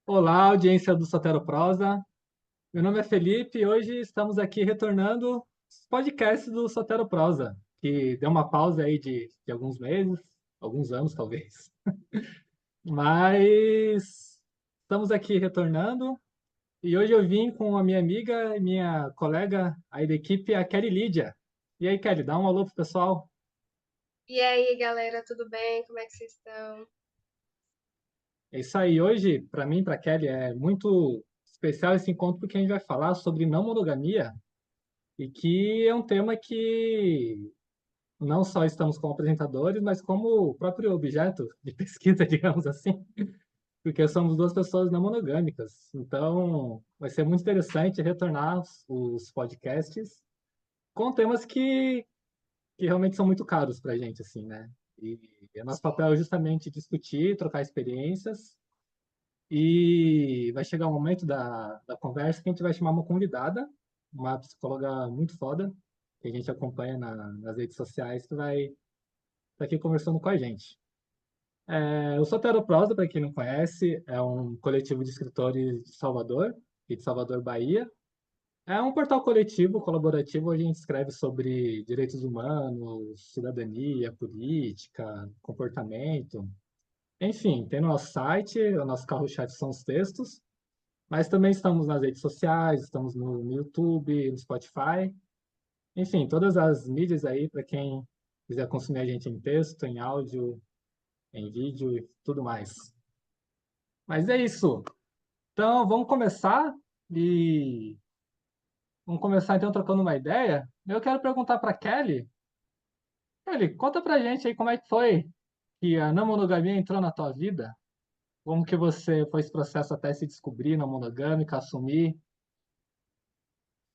Olá, audiência do Sotero Prosa. Meu nome é Felipe e hoje estamos aqui retornando os podcasts do Sotero Prosa, que deu uma pausa aí de alguns meses, alguns anos talvez. Mas estamos aqui retornando e hoje eu vim com a minha amiga e minha colega aí da equipe, a Kelly Lídia. E aí, Kelly, dá um alô pro pessoal. E aí, galera, tudo bem? Como é que vocês estão? É isso aí. Hoje, para mim, para Kelly, é muito especial esse encontro porque a gente vai falar sobre não monogamia e que é um tema que não só estamos como apresentadores, mas como o próprio objeto de pesquisa, digamos assim, porque somos duas pessoas não monogâmicas. Então, vai ser muito interessante retornar os podcasts com temas que realmente são muito caros para a gente, assim, né? E o nosso Sim. papel é justamente discutir, trocar experiências, e vai chegar o momento da conversa que a gente vai chamar uma convidada, uma psicóloga muito foda, que a gente acompanha nas redes sociais, que vai estar aqui conversando com a gente. O Soteroprosa, para quem não conhece, é um coletivo de escritores de Salvador, e de Salvador, Bahia. É um portal coletivo, colaborativo, onde a gente escreve sobre direitos humanos, cidadania, política, comportamento. Enfim, tem no nosso site, o nosso carro-chefe são os textos, mas também estamos nas redes sociais, estamos no YouTube, no Spotify. Enfim, todas as mídias aí para quem quiser consumir a gente em texto, em áudio, em vídeo e tudo mais. Mas é isso. Então, e vamos começar então trocando uma ideia. Eu quero perguntar para Kelly. Kelly, conta pra gente aí como é que foi que a não monogamia entrou na tua vida? Como que você foi esse processo até se descobrir não monogâmica, assumir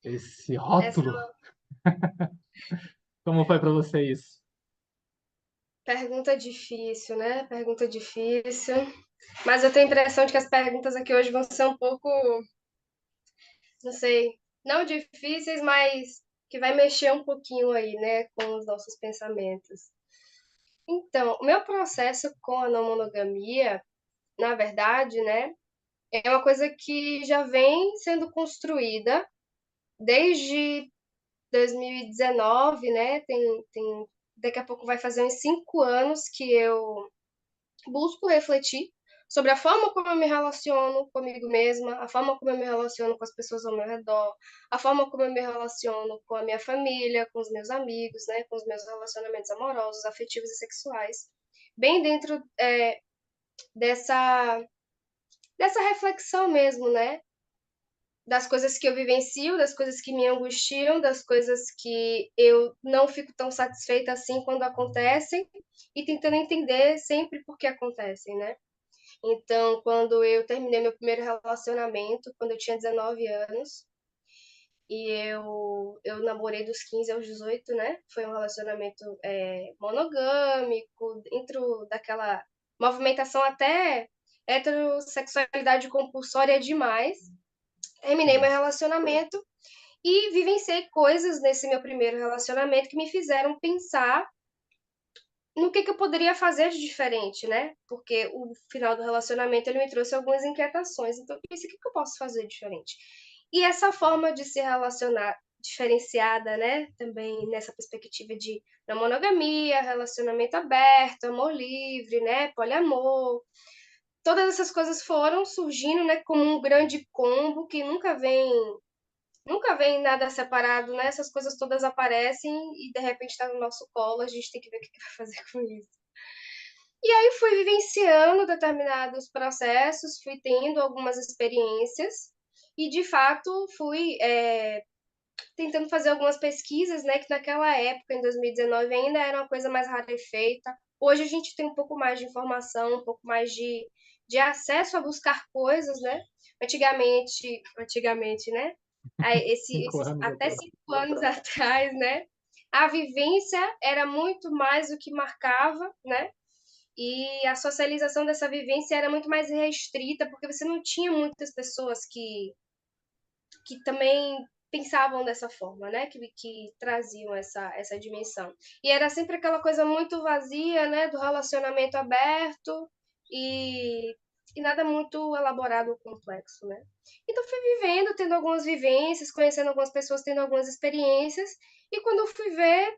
esse Essa é rótulo? uma Como foi para você isso? pergunta difícil, né? Pergunta difícil. Mas eu tenho a impressão de que as perguntas aqui hoje vão ser um pouco, não sei, não difíceis, mas que vai mexer um pouquinho aí, né, com os nossos pensamentos. Então, o meu processo com a não monogamia, na verdade, né, é uma coisa que já vem sendo construída desde 2019, né? Daqui a pouco vai fazer uns 5 anos que eu busco refletir sobre a forma como eu me relaciono comigo mesma, a forma como eu me relaciono com as pessoas ao meu redor, a forma como eu me relaciono com a minha família, com os meus amigos, né? Com os meus relacionamentos amorosos, afetivos e sexuais. Bem dentro dessa, dessa reflexão mesmo, né? Das coisas que eu vivencio, das coisas que me angustiam, das coisas que eu não fico tão satisfeita assim quando acontecem e tentando entender sempre por que acontecem, né? Então, quando eu terminei meu primeiro relacionamento, quando eu tinha 19 anos, e eu namorei dos 15 aos 18, né? Foi um relacionamento monogâmico, dentro daquela movimentação até heterossexualidade compulsória demais. Terminei meu Sim. relacionamento e vivenciei coisas nesse meu primeiro relacionamento que me fizeram pensar no que eu poderia fazer de diferente, né? Porque o final do relacionamento ele me trouxe algumas inquietações. Então, eu pensei, o que eu posso fazer diferente? E essa forma de se relacionar diferenciada, né? Também nessa perspectiva de não monogamia, relacionamento aberto, amor livre, né? Poliamor. Todas essas coisas foram surgindo, né? Como um grande combo que nunca vem nada separado, né? Essas coisas todas aparecem e de repente está no nosso colo, a gente tem que ver o que vai fazer com isso. E aí fui vivenciando determinados processos, fui tendo algumas experiências e de fato fui tentando fazer algumas pesquisas, né? Que naquela época, em 2019, ainda era uma coisa mais rarefeita. Hoje a gente tem um pouco mais de informação, um pouco mais de acesso a buscar coisas, né? Antigamente, né? Cinco anos Até atrás. 5 anos atrás, né? A vivência era muito mais o que marcava, né? E a socialização dessa vivência era muito mais restrita, porque você não tinha muitas pessoas que também pensavam dessa forma, né? Que traziam essa dimensão. E era sempre aquela coisa muito vazia, né? Do relacionamento aberto e e nada muito elaborado ou complexo, né? Então fui vivendo, tendo algumas vivências, conhecendo algumas pessoas, tendo algumas experiências, e quando eu fui ver,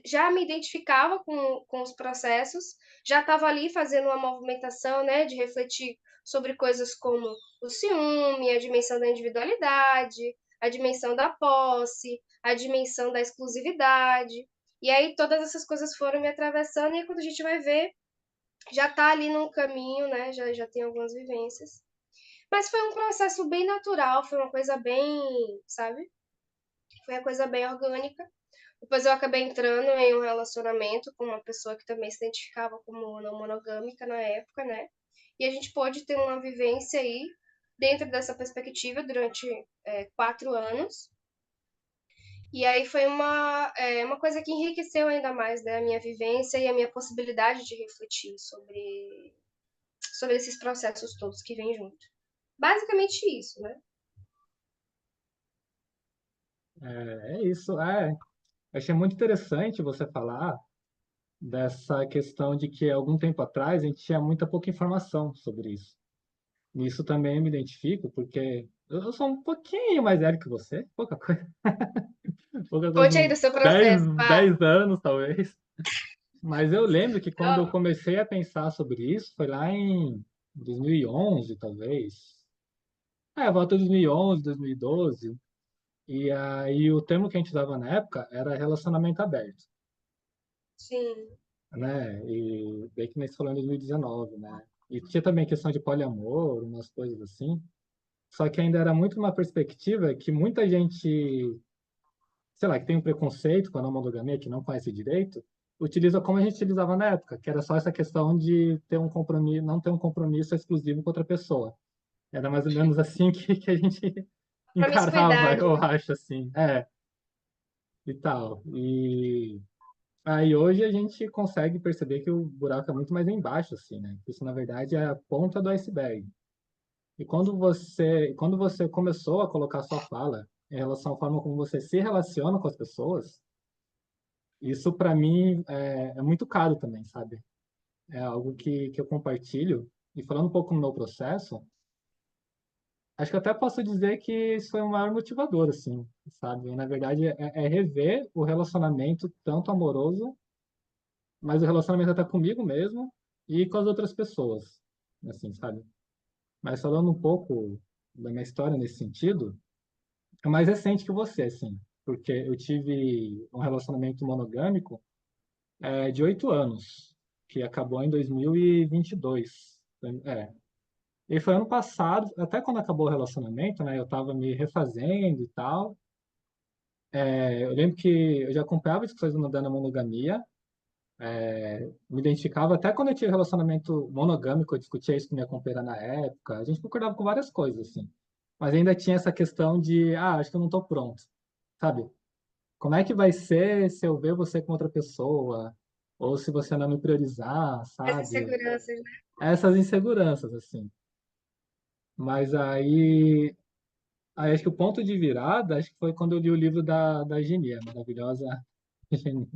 já me identificava com os processos, já estava ali fazendo uma movimentação, né, de refletir sobre coisas como o ciúme, a dimensão da individualidade, a dimensão da posse, a dimensão da exclusividade. E aí todas essas coisas foram me atravessando, e quando a gente vai ver, já está ali num caminho, né, já tem algumas vivências. Mas foi um processo bem natural, foi uma coisa bem, sabe? Foi uma coisa bem orgânica. Depois eu acabei entrando em um relacionamento com uma pessoa que também se identificava como não monogâmica na época, né? E a gente pôde ter uma vivência aí dentro dessa perspectiva durante 4 anos. E aí foi uma coisa que enriqueceu ainda mais, né, a minha vivência e a minha possibilidade de refletir sobre esses processos todos que vêm junto. Basicamente isso, né? É isso. Achei muito interessante você falar dessa questão de que algum tempo atrás a gente tinha muita pouca informação sobre isso. Nisso também eu me identifico, porque eu sou um pouquinho mais velho que você, pouca coisa, Conte aí uns do seu 10 processo, pá. 10 anos talvez. Mas eu lembro que quando eu comecei a pensar sobre isso, foi lá em 2011, talvez. Volta de 2011, 2012. E aí o termo que a gente usava na época era relacionamento aberto, Sim. né? E bem que nem se falou em 2019, né? E tinha também questão de poliamor, umas coisas assim. Só que ainda era muito uma perspectiva que muita gente, sei lá, que tem um preconceito com a não monogamia, que não conhece direito, utiliza como a gente utilizava na época, que era só essa questão de ter um compromisso, não ter um compromisso exclusivo com outra pessoa. Era mais ou menos assim que a gente encarava, Promiscuidade, eu né? acho, assim, e tal. E aí hoje a gente consegue perceber que o buraco é muito mais embaixo, assim, né? Isso, na verdade, é a ponta do iceberg. E quando você começou a colocar sua fala em relação à forma como você se relaciona com as pessoas, isso para mim é muito caro também, sabe? É algo que eu compartilho. E falando um pouco no meu processo, acho que eu até posso dizer que isso foi o maior motivador, assim, sabe? E, na verdade, é rever o relacionamento, tanto amoroso, mas o relacionamento até comigo mesmo e com as outras pessoas, assim, sabe? Mas falando um pouco da minha história nesse sentido, é mais recente que você, assim, porque eu tive um relacionamento monogâmico de 8 anos, que acabou em 2022. E foi ano passado, até quando acabou o relacionamento, né? Eu tava me refazendo e tal. Eu lembro que eu já acompanhava discussões da monogamia, me identificava até quando eu tive relacionamento monogâmico, eu discutia isso com minha companheira na época. A gente concordava com várias coisas, assim. Mas ainda tinha essa questão de, acho que eu não tô pronto, sabe? Como é que vai ser se eu ver você com outra pessoa? Ou se você não me priorizar, As sabe? inseguranças, né? Essas inseguranças, assim. Mas aí acho que o ponto de virada, acho que foi quando eu li o livro da Genia, maravilhosa Genia,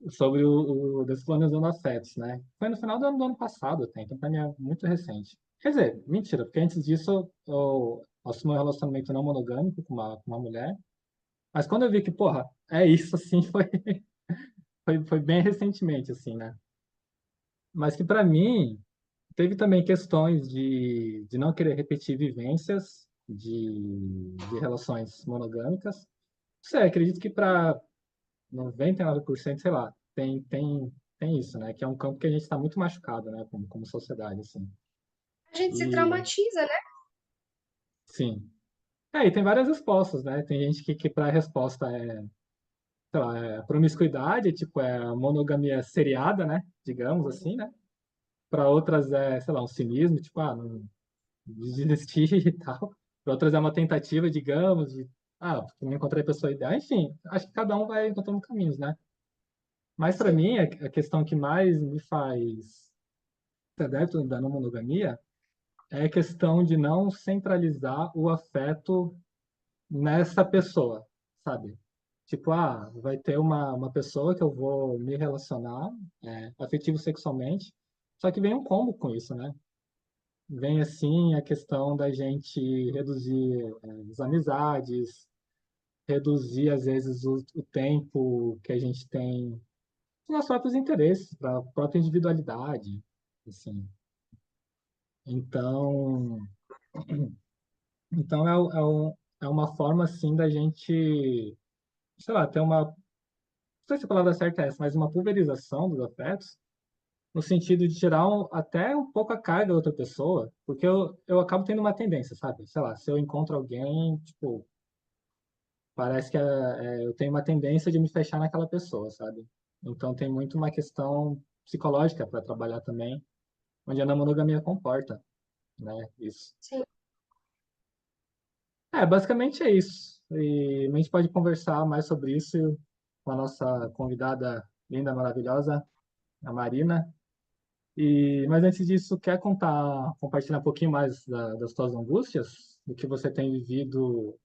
sobre o Desplanejando Afetos, né? Foi no final do ano passado até, então para mim é muito recente. Quer dizer, mentira, porque antes disso eu assumi um relacionamento não monogâmico com uma mulher, mas quando eu vi que, porra, é isso, assim, foi bem recentemente, assim, né? Mas que para mim teve também questões de não querer repetir vivências de relações monogâmicas. Não sei, acredito que para 99%, sei lá, tem isso, né? Que é um campo que a gente está muito machucado, né? Como sociedade, assim. A gente se E, traumatiza, né? sim. E tem várias respostas, né? Tem gente que para a resposta sei lá, promiscuidade, tipo, a monogamia seriada, né? Digamos assim, né? Para outras sei lá, um cinismo, tipo, não desistir e tal. Para outras é uma tentativa, digamos, porque não encontrei a pessoa ideal. Enfim, acho que cada um vai encontrando caminhos, né? Mas para Sim. mim, a questão que mais me faz ser adepto da não monogamia é a questão de não centralizar o afeto nessa pessoa, sabe? Tipo, vai ter uma pessoa que eu vou me relacionar afetivo sexualmente, só que vem um combo com isso, né? vem assim a questão da gente reduzir as amizades, reduzir às vezes o tempo que a gente tem para os próprios interesses, para a própria individualidade, assim. Então, então é uma forma assim da gente, sei lá, ter uma, não sei se a palavra certa é essa, mas uma pulverização dos afetos, no sentido de tirar até um pouco a carga da outra pessoa, porque eu acabo tendo uma tendência, sabe? Sei lá, se eu encontro alguém, tipo, parece que eu tenho uma tendência de me fechar naquela pessoa, sabe? Então tem muito uma questão psicológica para trabalhar também, onde a não monogamia comporta, né? Isso. Sim. Basicamente é isso. E a gente pode conversar mais sobre isso com a nossa convidada linda, maravilhosa, a Marina. Mas antes disso, quer compartilhar um pouquinho mais das tuas angústias, do que você tem vivido,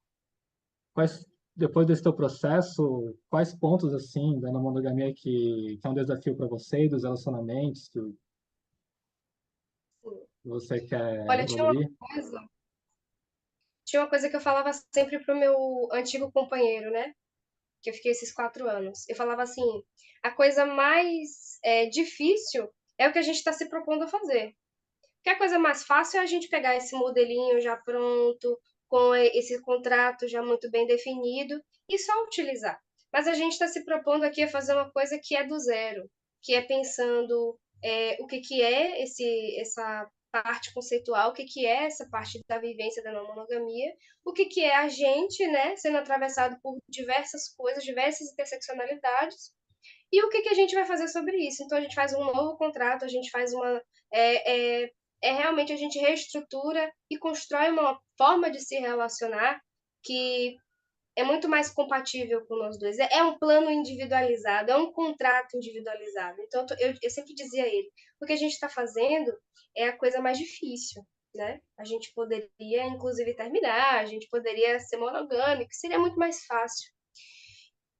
quais, depois desse teu processo, quais pontos, assim, da não monogamia que é um desafio para você e dos relacionamentos que Sim. você quer Olha, evoluir? tinha uma coisa que eu falava sempre pro meu antigo companheiro, né? Que eu fiquei esses 4 anos. Eu falava assim: a coisa mais difícil é o que a gente está se propondo a fazer. Porque a coisa mais fácil é a gente pegar esse modelinho já pronto, com esse contrato já muito bem definido e só utilizar. Mas a gente está se propondo aqui a fazer uma coisa que é do zero, que é pensando o que, que é essa parte conceitual, o que, que é essa parte da vivência da não monogamia, o que, que é a gente, né, sendo atravessado por diversas coisas, diversas interseccionalidades, e o que, que a gente vai fazer sobre isso? Então a gente faz um novo contrato, a gente faz uma. É, é, realmente a gente reestrutura e constrói uma forma de se relacionar que é muito mais compatível com nós dois. É um plano individualizado, é um contrato individualizado. Então eu sempre dizia a ele: o que a gente está fazendo é a coisa mais difícil. Né? A gente poderia, inclusive, terminar, a gente poderia ser monogâmico, seria muito mais fácil.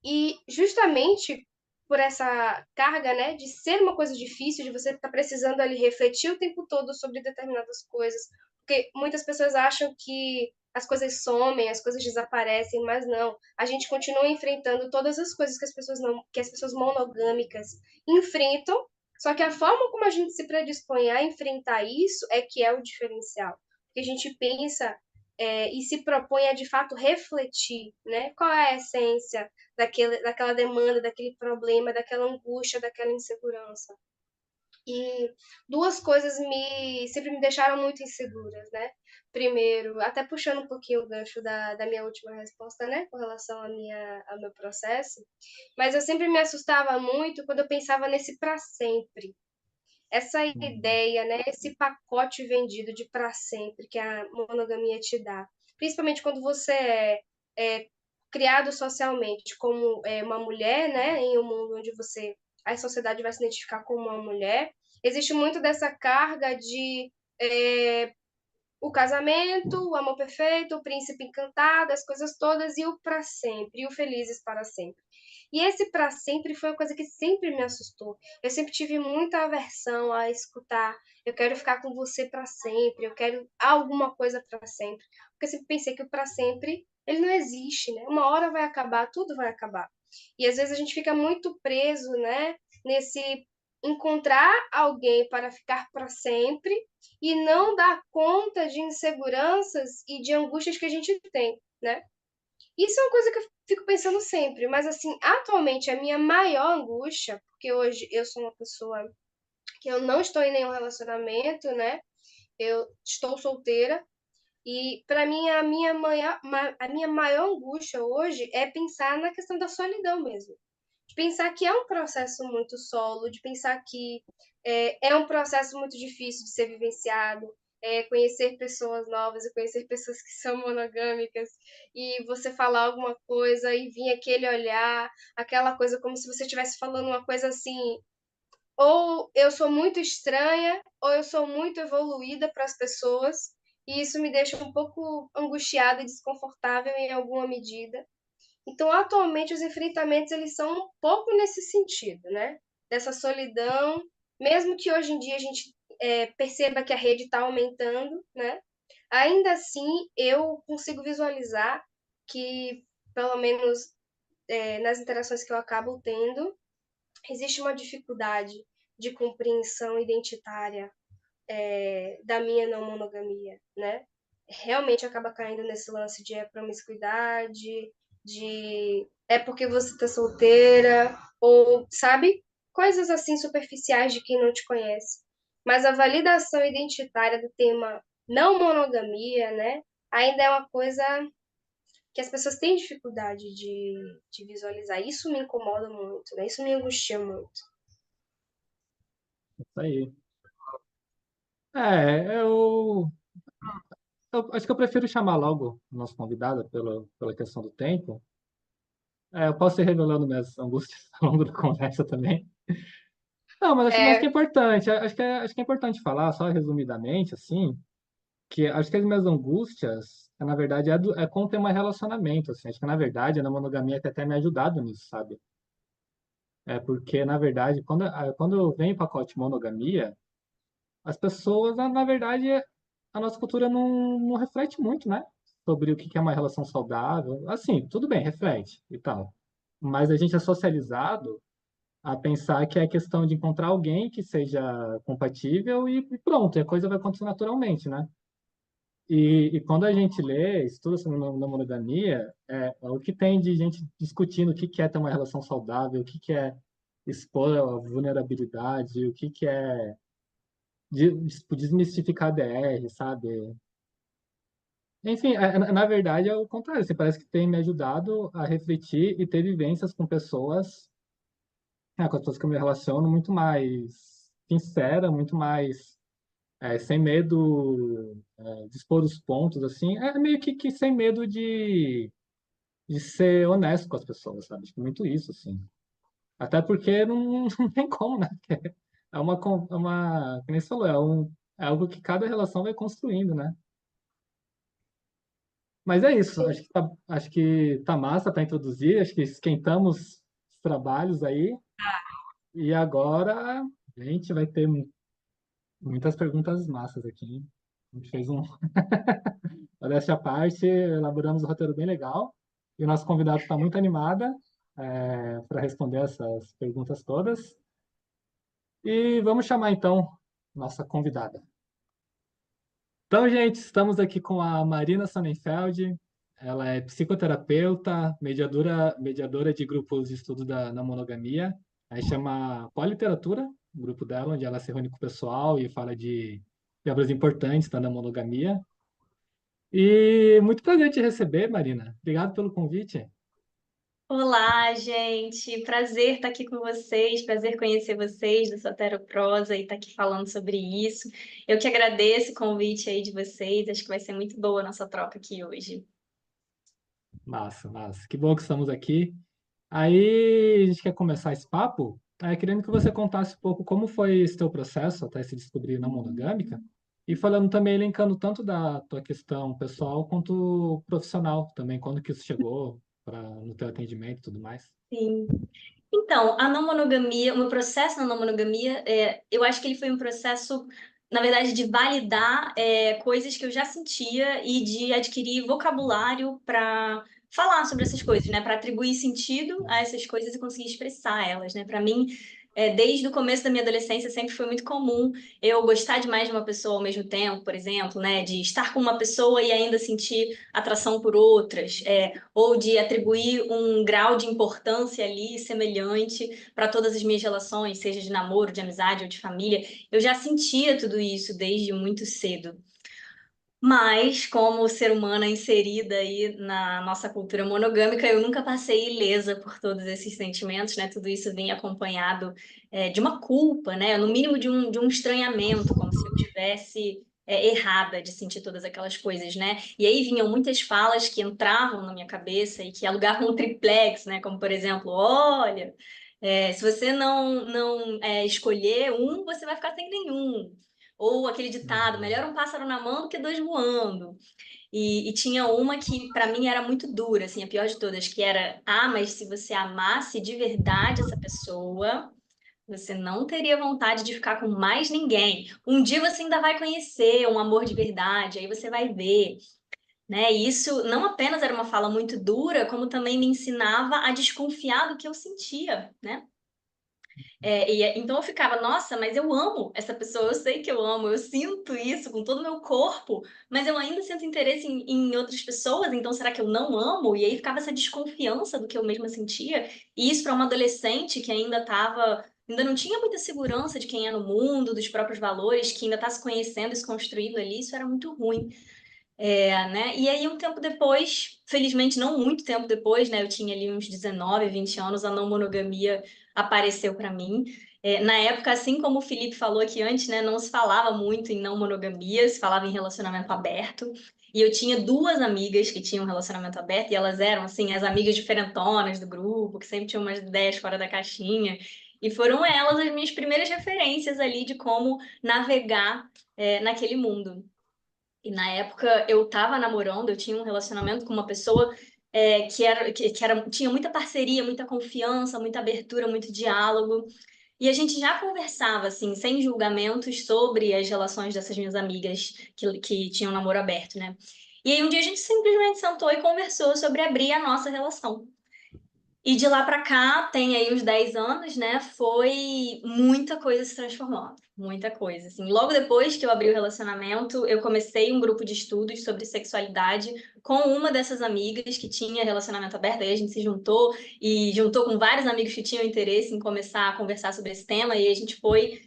E justamente por essa carga, né, de ser uma coisa difícil, de você estar precisando ali refletir o tempo todo sobre determinadas coisas, porque muitas pessoas acham que as coisas somem, as coisas desaparecem, mas não. A gente continua enfrentando todas as coisas que as pessoas não, que as pessoas monogâmicas enfrentam, só que a forma como a gente se predispõe a enfrentar isso é que é o diferencial. Porque a gente pensa e se propõe a de fato refletir, né? Qual é a essência daquela demanda, daquele problema, daquela angústia, daquela insegurança. E duas coisas sempre me deixaram muito inseguras, né? Primeiro, até puxando um pouquinho o gancho da minha última resposta, né? Com relação ao meu processo, mas eu sempre me assustava muito quando eu pensava nesse para sempre. Essa Uhum. ideia, né? Esse pacote vendido de para sempre que a monogamia te dá. Principalmente quando você é criado socialmente como uma mulher, né? Em um mundo onde a sociedade vai se identificar como uma mulher, existe muito dessa carga de o casamento, o amor perfeito, o príncipe encantado, as coisas todas e o para sempre, e o felizes para sempre. E esse para sempre foi uma coisa que sempre me assustou. Eu sempre tive muita aversão a escutar, eu quero ficar com você para sempre, eu quero alguma coisa para sempre. Porque eu sempre pensei que o para sempre, ele não existe, né? Uma hora vai acabar, tudo vai acabar. E às vezes a gente fica muito preso, né, nesse encontrar alguém para ficar para sempre e não dar conta de inseguranças e de angústias que a gente tem, né? Isso é uma coisa que eu fico pensando sempre, mas assim, atualmente a minha maior angústia, porque hoje eu sou uma pessoa que eu não estou em nenhum relacionamento, né? Eu estou solteira e para mim a minha maior angústia hoje é pensar na questão da solidão mesmo. De pensar que é um processo muito solo, de pensar que é um processo muito difícil de ser vivenciado, conhecer pessoas novas e conhecer pessoas que são monogâmicas, e você falar alguma coisa e vir aquele olhar, aquela coisa como se você estivesse falando uma coisa assim, ou eu sou muito estranha, ou eu sou muito evoluída para as pessoas, e isso me deixa um pouco angustiada e desconfortável em alguma medida. Então, atualmente, os enfrentamentos eles são um pouco nesse sentido, né? Dessa solidão, mesmo que hoje em dia a gente perceba que a rede está aumentando, né? Ainda assim, eu consigo visualizar que, pelo menos nas interações que eu acabo tendo, existe uma dificuldade de compreensão identitária da minha não monogamia, né? Realmente acaba caindo nesse lance de promiscuidade, de é porque você tá solteira, ou sabe? Coisas assim superficiais de quem não te conhece. Mas a validação identitária do tema não monogamia, né? Ainda é uma coisa que as pessoas têm dificuldade de visualizar. Isso me incomoda muito, né? Isso me angustia muito. Isso aí. É, eu acho que eu prefiro chamar logo o nosso convidado pela questão do tempo. Eu posso ir revelando minhas angústias ao longo da conversa também. Não, mas acho que é É, importante. Acho que é importante falar, só resumidamente, assim, que acho que as minhas angústias, na verdade, é com ter um relacionamento, assim. Acho que, na verdade, a monogamia tem até me ajudado nisso, sabe? É porque, na verdade, quando eu venho pacote monogamia, as pessoas, na verdade, a nossa cultura não reflete muito, né? Sobre o que é uma relação saudável. Assim, tudo bem, reflete e tal. Mas a gente é socializado a pensar que é questão de encontrar alguém que seja compatível e pronto, e a coisa vai acontecer naturalmente, né? E quando a gente lê, estuda sobre monogamia, o que tem de gente discutindo o que é ter uma relação saudável, o que é expor a vulnerabilidade, o que é tipo, desmistificar DR, sabe? Enfim, na verdade é o contrário. Assim, parece que tem me ajudado a refletir e ter vivências com as pessoas que eu me relaciono muito mais sincera, muito mais sem medo de expor os pontos, assim. É meio que sem medo de ser honesto com as pessoas, sabe? Acho que é muito isso, assim. Até porque não, não tem como, né? Que nem você falou, é algo que cada relação vai construindo, né? Mas é isso, sim. acho que tá massa para introduzir, acho que esquentamos os trabalhos aí, e agora a gente vai ter muitas perguntas massas aqui, hein? A gente fez modéstia à parte, elaboramos um roteiro bem legal, e o nosso convidado está muito animada para responder essas perguntas todas. E vamos chamar então nossa convidada. Então, gente, estamos aqui com a Marina Sonnenfeld. Ela é psicoterapeuta, mediadora de grupos de estudo na monogamia. Aí chama Politeratura, o grupo dela, onde ela se reúne com o pessoal e fala de obras importantes na monogamia. E muito prazer te receber, Marina. Obrigado pelo convite. Olá, gente. Prazer estar aqui com vocês, prazer conhecer vocês do Soteroprosa e estar aqui falando sobre isso. Eu que agradeço o convite aí de vocês, acho que vai ser muito boa a nossa troca aqui hoje. Massa, massa. Que bom que estamos aqui. Aí, a gente quer começar esse papo, querendo que você contasse um pouco como foi esse teu processo até se descobrir na monogâmica, e falando também, elencando tanto da tua questão pessoal quanto profissional também, quando que isso chegou no teu atendimento e tudo mais. Sim. Então, a não monogamia, o meu processo na não monogamia, eu acho que ele foi um processo, na verdade, de validar coisas que eu já sentia e de adquirir vocabulário para falar sobre essas coisas, né? Para atribuir sentido a essas coisas e conseguir expressar elas, né? Para mim, desde o começo da minha adolescência, sempre foi muito comum eu gostar demais de uma pessoa ao mesmo tempo, por exemplo, né? De estar com uma pessoa e ainda sentir atração por outras. Ou de atribuir um grau de importância ali semelhante para todas as minhas relações, seja de namoro, de amizade ou de família. Eu já sentia tudo isso desde muito cedo. Mas, como ser humana inserida aí na nossa cultura monogâmica, eu nunca passei ilesa por todos esses sentimentos, né? Tudo isso vem acompanhado, de uma culpa, né? No mínimo de um estranhamento, como se eu tivesse, errada de sentir todas aquelas coisas, né? E aí vinham muitas falas que entravam na minha cabeça e que alugavam um triplex, né? Como, por exemplo, olha, se você não escolher um, você vai ficar sem nenhum. Ou aquele ditado, Uhum. melhor um pássaro na mão do que dois voando. E tinha uma que para mim era muito dura, assim, a pior de todas, que era, mas se você amasse de verdade essa pessoa, Você não teria vontade de ficar com mais ninguém. Um dia você ainda vai conhecer um amor de verdade, aí você vai ver, né? E isso não apenas era uma fala muito dura, como também me ensinava a desconfiar do que eu sentia, né? Então eu ficava, nossa, mas eu amo essa pessoa, eu sei que eu amo, eu sinto isso com todo o meu corpo, mas eu ainda sinto interesse em outras pessoas, então será que eu não amo? E aí ficava essa desconfiança do que eu mesma sentia, e isso para uma adolescente que ainda não tinha muita segurança de quem é no mundo, dos próprios valores, que ainda está se conhecendo e se construindo ali, isso era muito ruim. Né? E aí, um tempo depois, felizmente não muito tempo depois, né? Eu tinha ali uns 19, 20 anos, a não monogamia apareceu para mim. Na época, assim como o Felipe falou aqui antes, né? Não se falava muito em não monogamia, se falava em relacionamento aberto. E eu tinha duas amigas que tinham um relacionamento aberto, e elas eram, assim, as amigas diferentonas do grupo, que sempre tinham umas ideias fora da caixinha. E foram elas as minhas primeiras referências ali de como navegar, naquele mundo. E na época eu tava namorando, eu tinha um relacionamento com uma pessoa tinha muita parceria, muita confiança, muita abertura, muito diálogo. E a gente já conversava, assim, sem julgamentos sobre as relações dessas minhas amigas que tinham namoro aberto, né? E aí um dia a gente simplesmente sentou e conversou sobre abrir a nossa relação. E de lá para cá, tem aí uns 10 anos, né? Foi muita coisa se transformando, muita coisa. Assim, logo depois que eu abri o relacionamento, eu comecei um grupo de estudos sobre sexualidade com uma dessas amigas que tinha relacionamento aberto. Aí a gente se juntou e juntou com vários amigos que tinham interesse em começar a conversar sobre esse tema. E a gente foi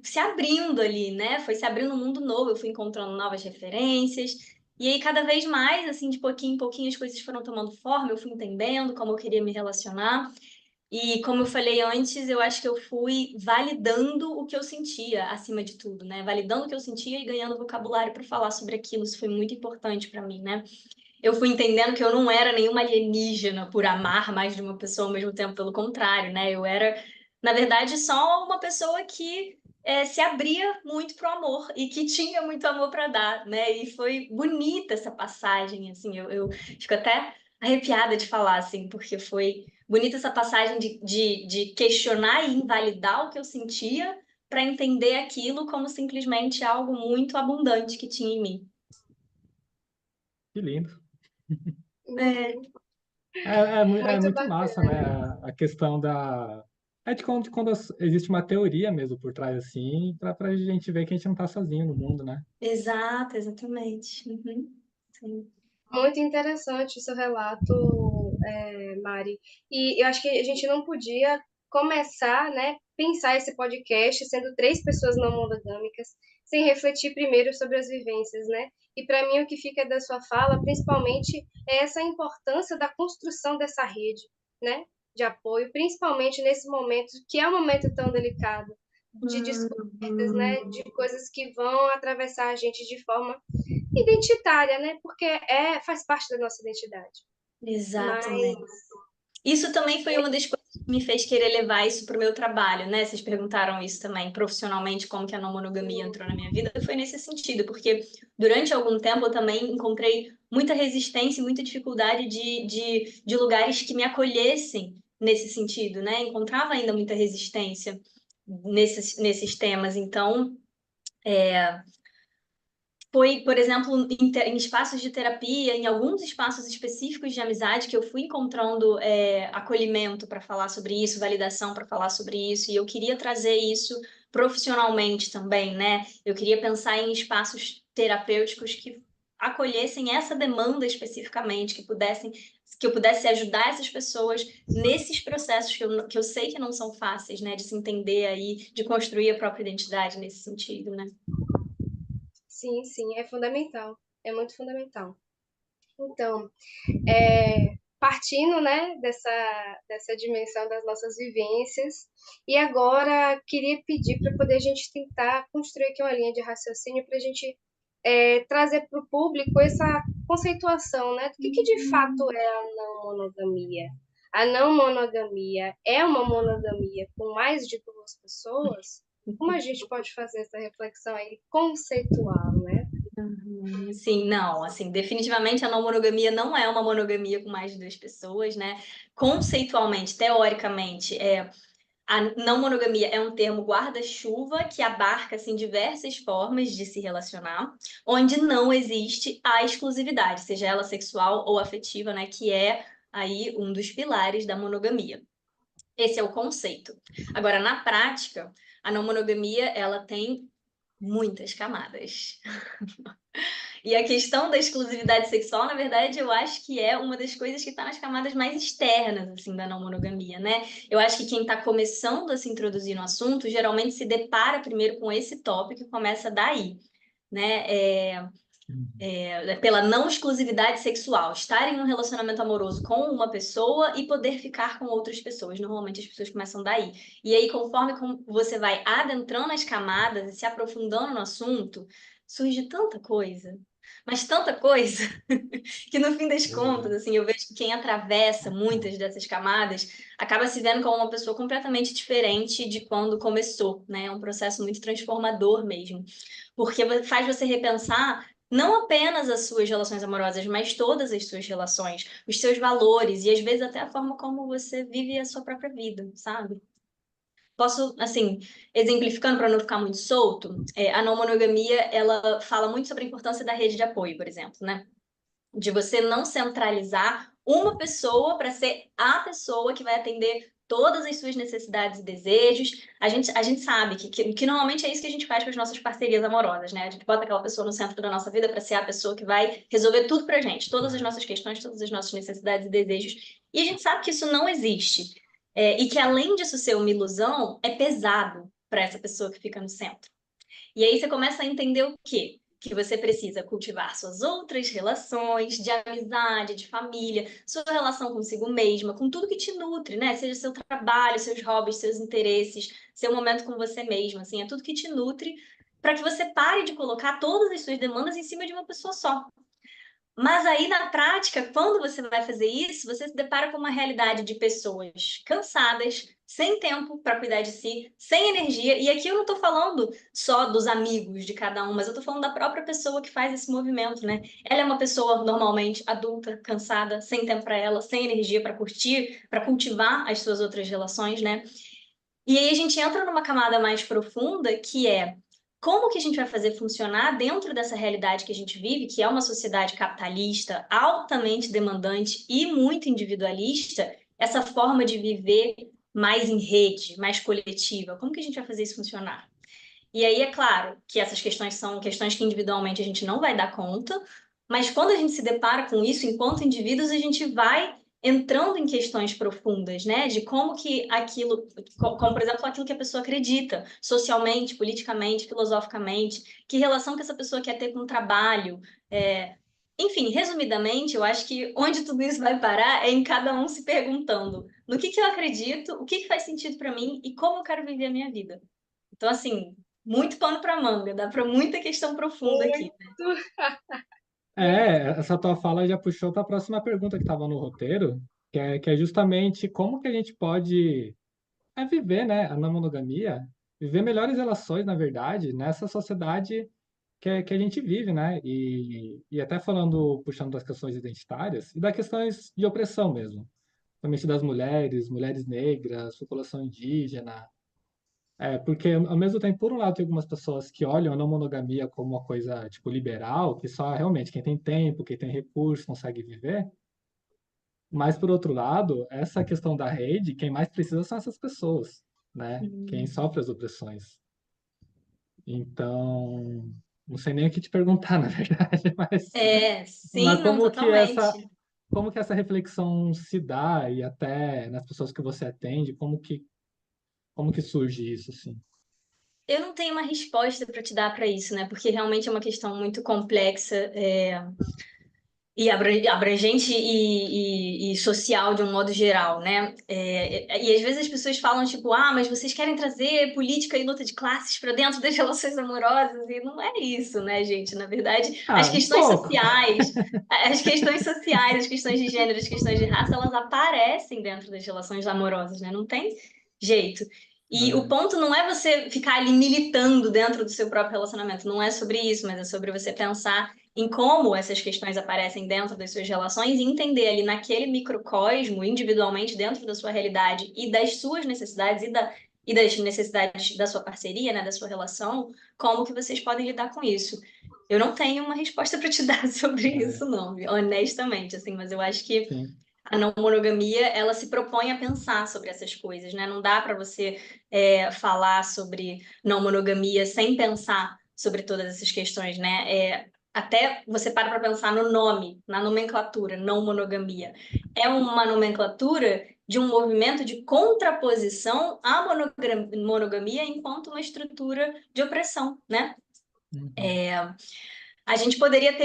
se abrindo ali, né? Foi se abrindo um mundo novo. Eu fui encontrando novas referências. E aí, cada vez mais, assim, de pouquinho em pouquinho, as coisas foram tomando forma, eu fui entendendo como eu queria me relacionar. E como eu falei antes, eu acho que eu fui validando o que eu sentia, acima de tudo, né? Validando o que eu sentia e ganhando vocabulário para falar sobre aquilo. Isso foi muito importante para mim, né? Eu fui entendendo que eu não era nenhuma alienígena por amar mais de uma pessoa ao mesmo tempo, pelo contrário, né? Eu era, na verdade, só uma pessoa que se abria muito pro amor e que tinha muito amor para dar, né? E foi bonita essa passagem, assim, eu fico até arrepiada de falar, assim, porque foi bonita essa passagem de questionar e invalidar o que eu sentia para entender aquilo como simplesmente algo muito abundante que tinha em mim. Que lindo. É, Uhum. É Muito muito massa, né? bacana. A questão da. É de quando existe uma teoria mesmo por trás, assim, pra gente ver que a gente não tá sozinho no mundo, né? exato, exatamente. Uhum. Sim. Muito interessante o seu relato, Mari. E eu acho que a gente não podia começar, né, pensar esse podcast sendo três pessoas não monogâmicas, sem refletir primeiro sobre as vivências, né? E para mim o que fica da sua fala, principalmente, é essa importância da construção dessa rede, né, de apoio, principalmente nesse momento que é um momento tão delicado de descobertas, né, Uhum. de coisas que vão atravessar a gente de forma identitária, né? Porque faz parte da nossa identidade. Mas Exatamente. Isso também foi uma das coisas que me fez querer levar isso para o meu trabalho, né? Vocês perguntaram isso também, profissionalmente, como que a não monogamia entrou na minha vida. Foi nesse sentido, porque durante algum tempo eu também encontrei muita resistência e muita dificuldade de lugares que me acolhessem nesse sentido, né? Encontrava ainda muita resistência nesses temas. Então, foi, por exemplo, em espaços de terapia, em alguns espaços específicos de amizade, que eu fui encontrando acolhimento para falar sobre isso, validação para falar sobre isso, e eu queria trazer isso profissionalmente também, né? Eu queria pensar em espaços terapêuticos que acolhessem essa demanda especificamente, que eu pudesse ajudar essas pessoas nesses processos que eu sei que não são fáceis, né? De se entender aí, de construir a própria identidade nesse sentido, né? sim, sim, é fundamental. É muito fundamental. Então, partindo, né, dessa dimensão das nossas vivências, e agora queria pedir para poder a gente tentar construir aqui uma linha de raciocínio para a gente trazer para o público essa conceituação, né, do que de fato é a não monogamia. A não monogamia é uma monogamia com mais de duas pessoas? Como a gente pode fazer essa reflexão aí conceitual, né? Sim, não, assim, definitivamente a não monogamia não é uma monogamia com mais de duas pessoas, né? Conceitualmente, teoricamente, A não monogamia é um termo guarda-chuva que abarca assim, diversas formas de se relacionar, onde não existe a exclusividade, seja ela sexual ou afetiva, né, que é aí um dos pilares da monogamia. Esse é o conceito. Agora, na prática, a não monogamia, ela tem muitas camadas. E a questão da exclusividade sexual, na verdade, eu acho que é uma das coisas que está nas camadas mais externas, assim, da não monogamia, né? Eu acho que quem está começando a se introduzir no assunto, geralmente se depara primeiro com esse tópico e começa daí, né? Pela não exclusividade sexual, estar em um relacionamento amoroso com uma pessoa e poder ficar com outras pessoas. Normalmente as pessoas começam daí. E aí, conforme você vai adentrando as camadas e se aprofundando no assunto, surge tanta coisa, mas tanta coisa, que no fim das contas, assim, eu vejo que quem atravessa muitas dessas camadas acaba se vendo como uma pessoa completamente diferente de quando começou, né? É um processo muito transformador mesmo, porque faz você repensar não apenas as suas relações amorosas, mas todas as suas relações, os seus valores e às vezes até a forma como você vive a sua própria vida, sabe? Posso, assim, exemplificando para não ficar muito solto, a não monogamia, ela fala muito sobre a importância da rede de apoio, por exemplo, né? De você não centralizar uma pessoa para ser a pessoa que vai atender todas as suas necessidades e desejos. A gente sabe que normalmente é isso que a gente faz com as nossas parcerias amorosas, né? A gente bota aquela pessoa no centro da nossa vida para ser a pessoa que vai resolver tudo pra gente, todas as nossas questões, todas as nossas necessidades e desejos. E a gente sabe que isso não existe. E que além disso ser uma ilusão, é pesado para essa pessoa que fica no centro. E aí você começa a entender o quê? Que você precisa cultivar suas outras relações de amizade, de família, sua relação consigo mesma, com tudo que te nutre, né? Seja seu trabalho, seus hobbies, seus interesses, seu momento com você mesma, assim, é tudo que te nutre para que você pare de colocar todas as suas demandas em cima de uma pessoa só. Mas aí, na prática, quando você vai fazer isso, você se depara com uma realidade de pessoas cansadas, sem tempo para cuidar de si, sem energia. E aqui eu não estou falando só dos amigos de cada um, mas eu estou falando da própria pessoa que faz esse movimento, né? Ela é uma pessoa normalmente adulta, cansada, sem tempo para ela, sem energia para curtir, para cultivar as suas outras relações, né? E aí a gente entra numa camada mais profunda, que é como que a gente vai fazer funcionar dentro dessa realidade que a gente vive, que é uma sociedade capitalista, altamente demandante e muito individualista, essa forma de viver mais em rede, mais coletiva. Como que a gente vai fazer isso funcionar? E aí é claro que essas questões são questões que individualmente a gente não vai dar conta, mas quando a gente se depara com isso enquanto indivíduos, a gente vai entrando em questões profundas, né? De como que aquilo, como por exemplo, aquilo que a pessoa acredita, socialmente, politicamente, filosoficamente, que relação que essa pessoa quer ter com o trabalho. Enfim, resumidamente, eu acho que onde tudo isso vai parar é em cada um se perguntando no que eu acredito, o que faz sentido para mim e como eu quero viver a minha vida. Então, assim, muito pano para manga, dá para muita questão profunda aqui. Muito, Essa tua fala já puxou para a próxima pergunta que estava no roteiro, que é justamente como que a gente pode viver, né, a não monogamia, viver melhores relações, na verdade, nessa sociedade que a gente vive, né? E até falando, puxando das questões identitárias e das questões de opressão mesmo, principalmente das mulheres, mulheres negras, população indígena. Porque ao mesmo tempo, por um lado, tem algumas pessoas que olham a não monogamia como uma coisa, tipo, liberal, que só realmente quem tem tempo, quem tem recursos consegue viver. Mas, por outro lado, essa questão da rede, quem mais precisa são essas pessoas, né? Quem sofre as opressões. Então, não sei nem o que te perguntar, na verdade, mas Sim, não, totalmente. como que essa reflexão se dá e até nas pessoas que você atende, como que surge isso, assim? Eu não tenho uma resposta para te dar para isso, né? Porque realmente é uma questão muito complexa, e abrangente e social de um modo geral, né? E às vezes as pessoas falam tipo, mas vocês querem trazer política e luta de classes para dentro das relações amorosas e não é isso, né, gente? Na verdade, Um pouco. as questões sociais, as questões de gênero, as questões de raça, elas aparecem dentro das relações amorosas, né? Não tem jeito. E o ponto não é você ficar ali militando dentro do seu próprio relacionamento, não é sobre isso, mas é sobre você pensar em como essas questões aparecem dentro das suas relações e entender ali naquele microcosmo, individualmente, dentro da sua realidade e das suas necessidades e das necessidades da sua parceria, né, da sua relação, como que vocês podem lidar com isso. Eu não tenho uma resposta para te dar sobre isso, não, honestamente, assim, mas eu acho que Sim. a não monogamia, ela se propõe a pensar sobre essas coisas, né? Não dá para você falar sobre não monogamia sem pensar sobre todas essas questões, né? Até você para pensar no nome, na nomenclatura, não monogamia. É uma nomenclatura de um movimento de contraposição à monogamia enquanto uma estrutura de opressão, né? Uhum. A gente poderia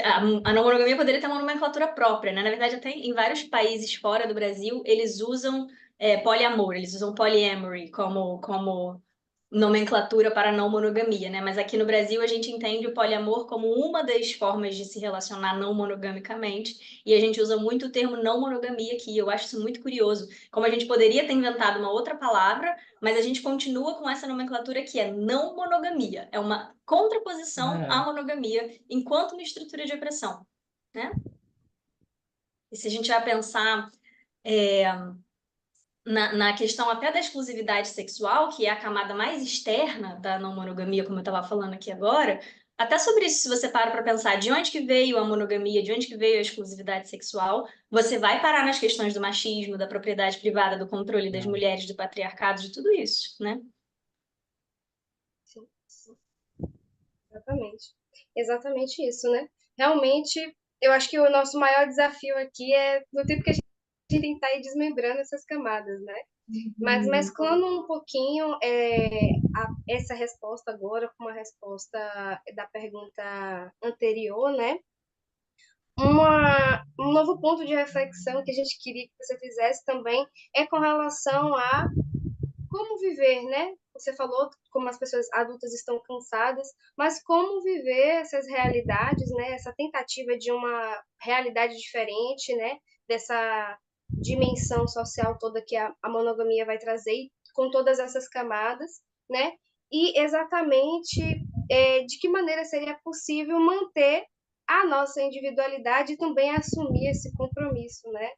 a não monogamia poderia ter uma nomenclatura própria, né? Na verdade, até em vários países fora do Brasil, eles usam poliamor, eles usam polyamory como nomenclatura para não monogamia, né? Mas aqui no Brasil a gente entende o poliamor como uma das formas de se relacionar não monogamicamente, e a gente usa muito o termo não monogamia aqui. Eu acho isso muito curioso, como a gente poderia ter inventado uma outra palavra, mas a gente continua com essa nomenclatura que é não monogamia. É uma contraposição à É, monogamia enquanto uma estrutura de opressão, né? E se a gente vai pensar é, na questão até da exclusividade sexual, que é a camada mais externa da não monogamia, como eu estava falando aqui agora, até sobre isso, se você para pensar de onde que veio a monogamia, de onde que veio a exclusividade sexual, você vai parar nas questões do machismo, da propriedade privada, do controle das é. mulheres, do patriarcado, de tudo isso, né? Sim, sim, exatamente. Exatamente isso, né? Realmente, eu acho que o nosso maior desafio aqui é no tempo que a gente tentar ir desmembrando essas camadas, né? Mas mesclando um pouquinho essa resposta agora com uma resposta da pergunta anterior, né? Um novo ponto de reflexão que a gente queria que você fizesse também é com relação a como viver, né? Você falou como as pessoas adultas estão cansadas, mas como viver essas realidades, né? Essa tentativa de uma realidade diferente, né? Dessa dimensão social toda que a monogamia vai trazer, com todas essas camadas, né? E exatamente de que maneira seria possível manter a nossa individualidade e também assumir esse compromisso, né?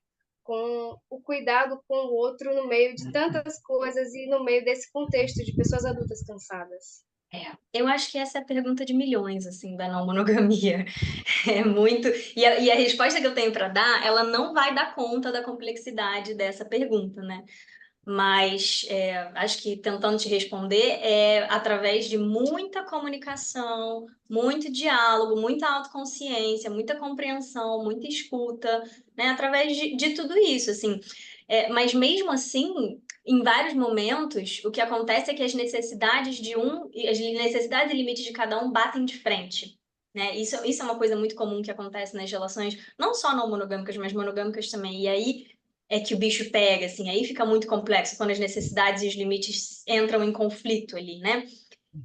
Com o cuidado com o outro no meio de tantas coisas e no meio desse contexto de pessoas adultas cansadas. Eu acho que essa é a pergunta de milhões, assim, da não monogamia. É muito. E a resposta que eu tenho para dar, ela não vai dar conta da complexidade dessa pergunta, né? Mas acho que tentando te responder é através de muita comunicação, muito diálogo, muita autoconsciência, muita compreensão, muita escuta, né? Através de tudo isso, assim. Mas mesmo assim, em vários momentos, o que acontece é que as necessidades as necessidades e limites de cada um batem de frente. Né? Isso é uma coisa muito comum que acontece nas relações, não só não monogâmicas, mas monogâmicas também. E aí é que o bicho pega, assim, aí fica muito complexo quando as necessidades e os limites entram em conflito ali, né?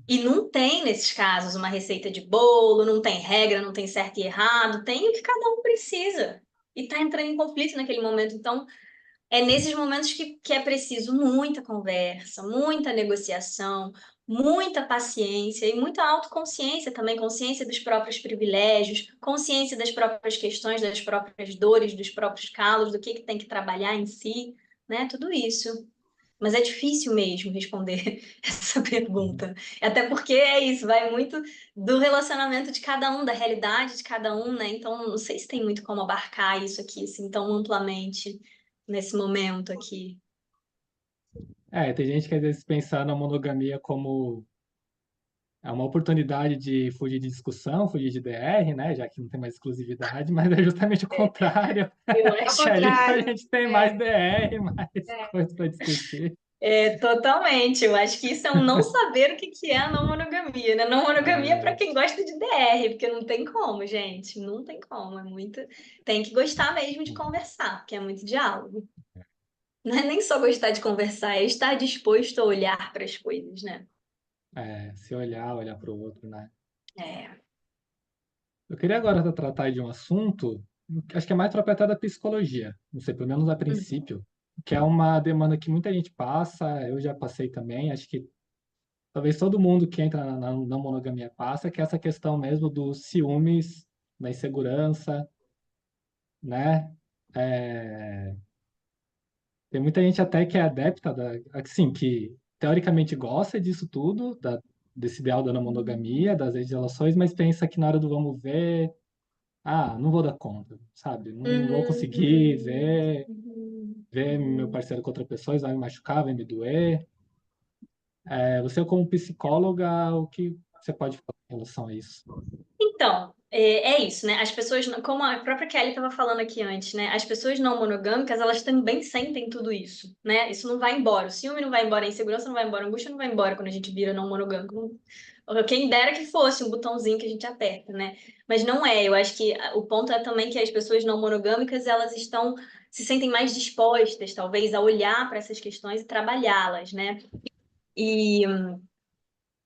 E não tem, nesses casos, uma receita de bolo, não tem regra, não tem certo e errado, tem o que cada um precisa. E tá entrando em conflito naquele momento. Então, é nesses momentos que é preciso muita conversa, muita negociação, muita paciência e muita autoconsciência também, consciência dos próprios privilégios, consciência das próprias questões, das próprias dores, dos próprios calos, do que tem que trabalhar em si, né? Tudo isso. Mas é difícil mesmo responder essa pergunta. Até porque é isso, vai muito do relacionamento de cada um, da realidade de cada um, né? Então, não sei se tem muito como abarcar isso aqui, assim, tão amplamente nesse momento aqui. Tem gente que às vezes pensa na monogamia como uma oportunidade de fugir de discussão, fugir de DR, né? Já que não tem mais exclusividade, mas é justamente o contrário. Eu Ao Que acho. ali a contrário, gente tem mais DR, mais coisas para discutir. Totalmente. Eu acho que isso é um não saber o que é a não monogamia, né? Não monogamia é para É, quem gosta de DR, porque não tem como, gente. Não tem como. É muito. Tem que gostar mesmo de conversar, porque é muito diálogo. Não é nem só gostar de conversar, é estar disposto a olhar para as coisas, né? se olhar para o outro, né? É. Eu queria agora tratar de um assunto, acho que é mais próprio até da psicologia, não sei, pelo menos a Uhum. princípio, que é uma demanda que muita gente passa, eu já passei também, acho que talvez todo mundo que entra na monogamia passa, que é essa questão mesmo dos ciúmes, da insegurança, né? É, tem muita gente até que é adepta assim, que teoricamente gosta disso tudo, desse ideal da não monogamia, das relações, mas pensa que na hora do vamos ver, não vou dar conta, sabe? Não vou conseguir ver meu Uhum. parceiro com outra pessoa, isso vai me machucar, vai me doer. Você como psicóloga, o que você pode falar em relação a isso? Então, é isso, né? As pessoas, como a própria Kelly estava falando aqui antes, né? As pessoas não monogâmicas, elas também sentem tudo isso, né? Isso não vai embora. O ciúme não vai embora, a insegurança não vai embora, a angústia não vai embora quando a gente vira não monogâmico. Quem dera que fosse um botãozinho que a gente aperta, né? Mas não é. Eu acho que o ponto é também que as pessoas não monogâmicas, elas estão se sentem mais dispostas, talvez, a olhar para essas questões e trabalhá-las, né? E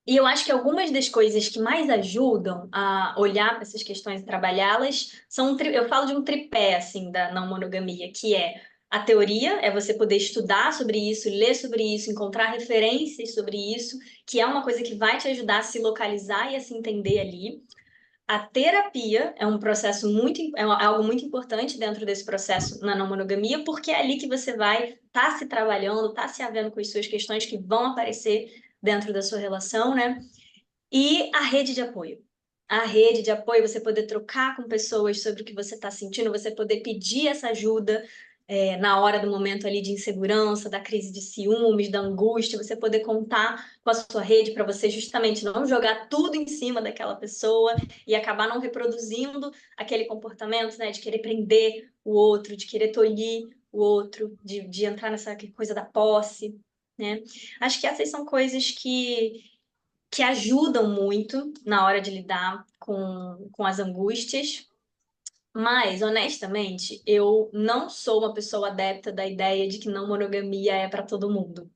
e eu acho que algumas das coisas que mais ajudam a olhar para essas questões e trabalhá-las são, eu falo de um tripé, assim, da não monogamia, que é a teoria, é você poder estudar sobre isso, ler sobre isso, encontrar referências sobre isso, que é uma coisa que vai te ajudar a se localizar e a se entender ali. A terapia é um processo algo muito importante dentro desse processo na não monogamia, porque é ali que você vai estar se trabalhando, estar se havendo com as suas questões que vão aparecer dentro da sua relação, né? E a rede de apoio. A rede de apoio, você poder trocar com pessoas sobre o que você está sentindo, você poder pedir essa ajuda na hora do momento ali de insegurança, da crise de ciúmes, da angústia, você poder contar com a sua rede para você justamente não jogar tudo em cima daquela pessoa e acabar não reproduzindo aquele comportamento, né, de querer prender o outro, de querer tolir o outro, de entrar nessa coisa da posse, né? Acho que essas são coisas que ajudam muito na hora de lidar com as angústias, mas, honestamente, eu não sou uma pessoa adepta da ideia de que não monogamia é para todo mundo.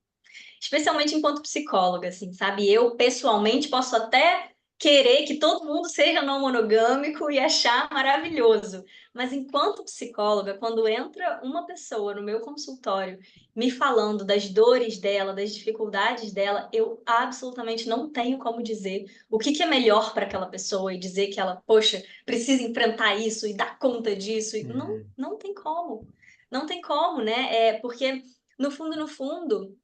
Especialmente enquanto psicóloga, assim, sabe? Eu, pessoalmente, posso até querer que todo mundo seja não monogâmico e achar maravilhoso. Mas enquanto psicóloga, quando entra uma pessoa no meu consultório me falando das dores dela, das dificuldades dela, eu absolutamente não tenho como dizer o que é melhor para aquela pessoa e dizer que ela, poxa, precisa enfrentar isso e dar conta disso. Não, Hum, não tem como. Não tem como, né? Porque no fundo,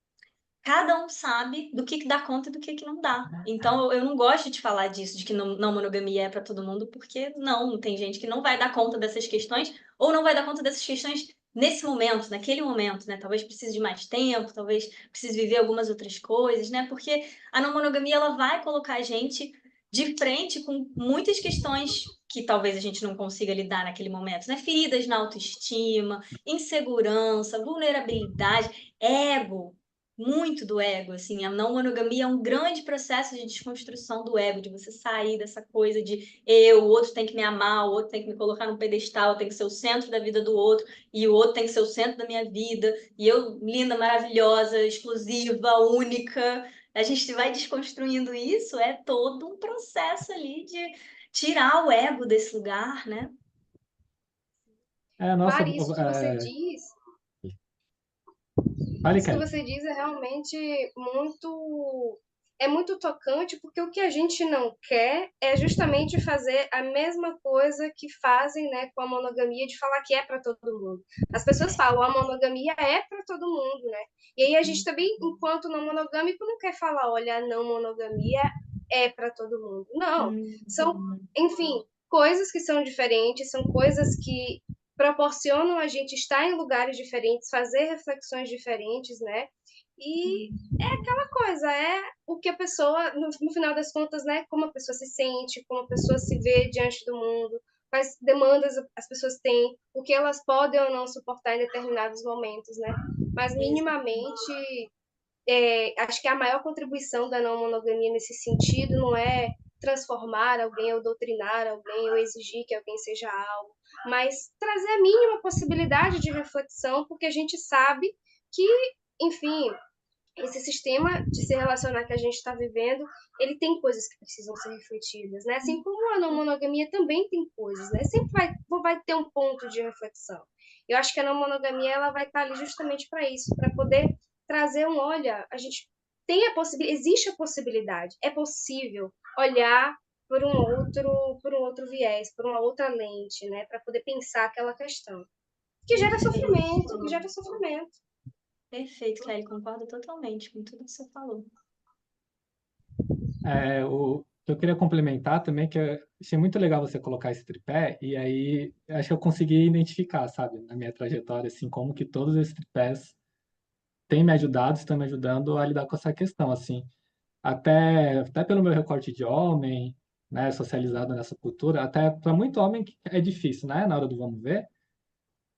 cada um sabe do que dá conta e do que não dá. Então, eu não gosto de falar disso, de que não monogamia é para todo mundo, porque não, tem gente que não vai dar conta dessas questões, ou não vai dar conta dessas questões nesse momento, naquele momento, né? Talvez precise de mais tempo, talvez precise viver algumas outras coisas, né? Porque a não monogamia, ela vai colocar a gente de frente com muitas questões que talvez a gente não consiga lidar naquele momento, né? Feridas na autoestima, insegurança, vulnerabilidade, ego, muito do ego, assim, a não monogamia é um grande processo de desconstrução do ego, de você sair dessa coisa de o outro tem que me amar, o outro tem que me colocar no pedestal, tem que ser o centro da vida do outro, e o outro tem que ser o centro da minha vida, e eu, linda, maravilhosa, exclusiva, única. A gente vai desconstruindo isso, é todo um processo ali de tirar o ego desse lugar, né? nossa, Mari, isso que você diz fale, Isso que Kelly. você diz é realmente muito tocante, porque o que a gente não quer é justamente fazer a mesma coisa que fazem, né, com a monogamia, de falar que é para todo mundo. As pessoas falam, a monogamia é para todo mundo, né? E aí a gente também, enquanto não monogâmico, não quer falar, olha, a não monogamia é para todo mundo. Não, são, Uhum. enfim, coisas que são diferentes, são coisas que proporcionam a gente estar em lugares diferentes, fazer reflexões diferentes, né? E é aquela coisa, é o que a pessoa, no final das contas, né? Como a pessoa se sente, como a pessoa se vê diante do mundo, quais demandas as pessoas têm, o que elas podem ou não suportar em determinados momentos, né? Mas minimamente, acho que a maior contribuição da não monogamia nesse sentido não é transformar alguém ou doutrinar alguém ou exigir que alguém seja algo, mas trazer a mínima possibilidade de reflexão, porque a gente sabe que, enfim, esse sistema de se relacionar que a gente está vivendo, ele tem coisas que precisam ser refletidas, né? Assim como a não monogamia também tem coisas, né? Sempre vai ter um ponto de reflexão. Eu acho que a não monogamia ela vai estar ali justamente para isso, para poder trazer olha, a gente tem a possibilidade, existe a possibilidade, é possível olhar por um outro viés, por uma outra lente, né? Para poder pensar aquela questão. Que gera sofrimento, que gera sofrimento. Perfeito, Kelly, concordo totalmente com tudo que você falou. O que eu queria complementar também, que eu achei muito legal você colocar esse tripé, e aí acho que eu consegui identificar, sabe, na minha trajetória, assim, como que todos esses tripés têm me ajudado, estão me ajudando a lidar com essa questão, assim. Até pelo meu recorte de homem, né, socializado nessa cultura, até para muito homem que é difícil, né, na hora do vamos ver,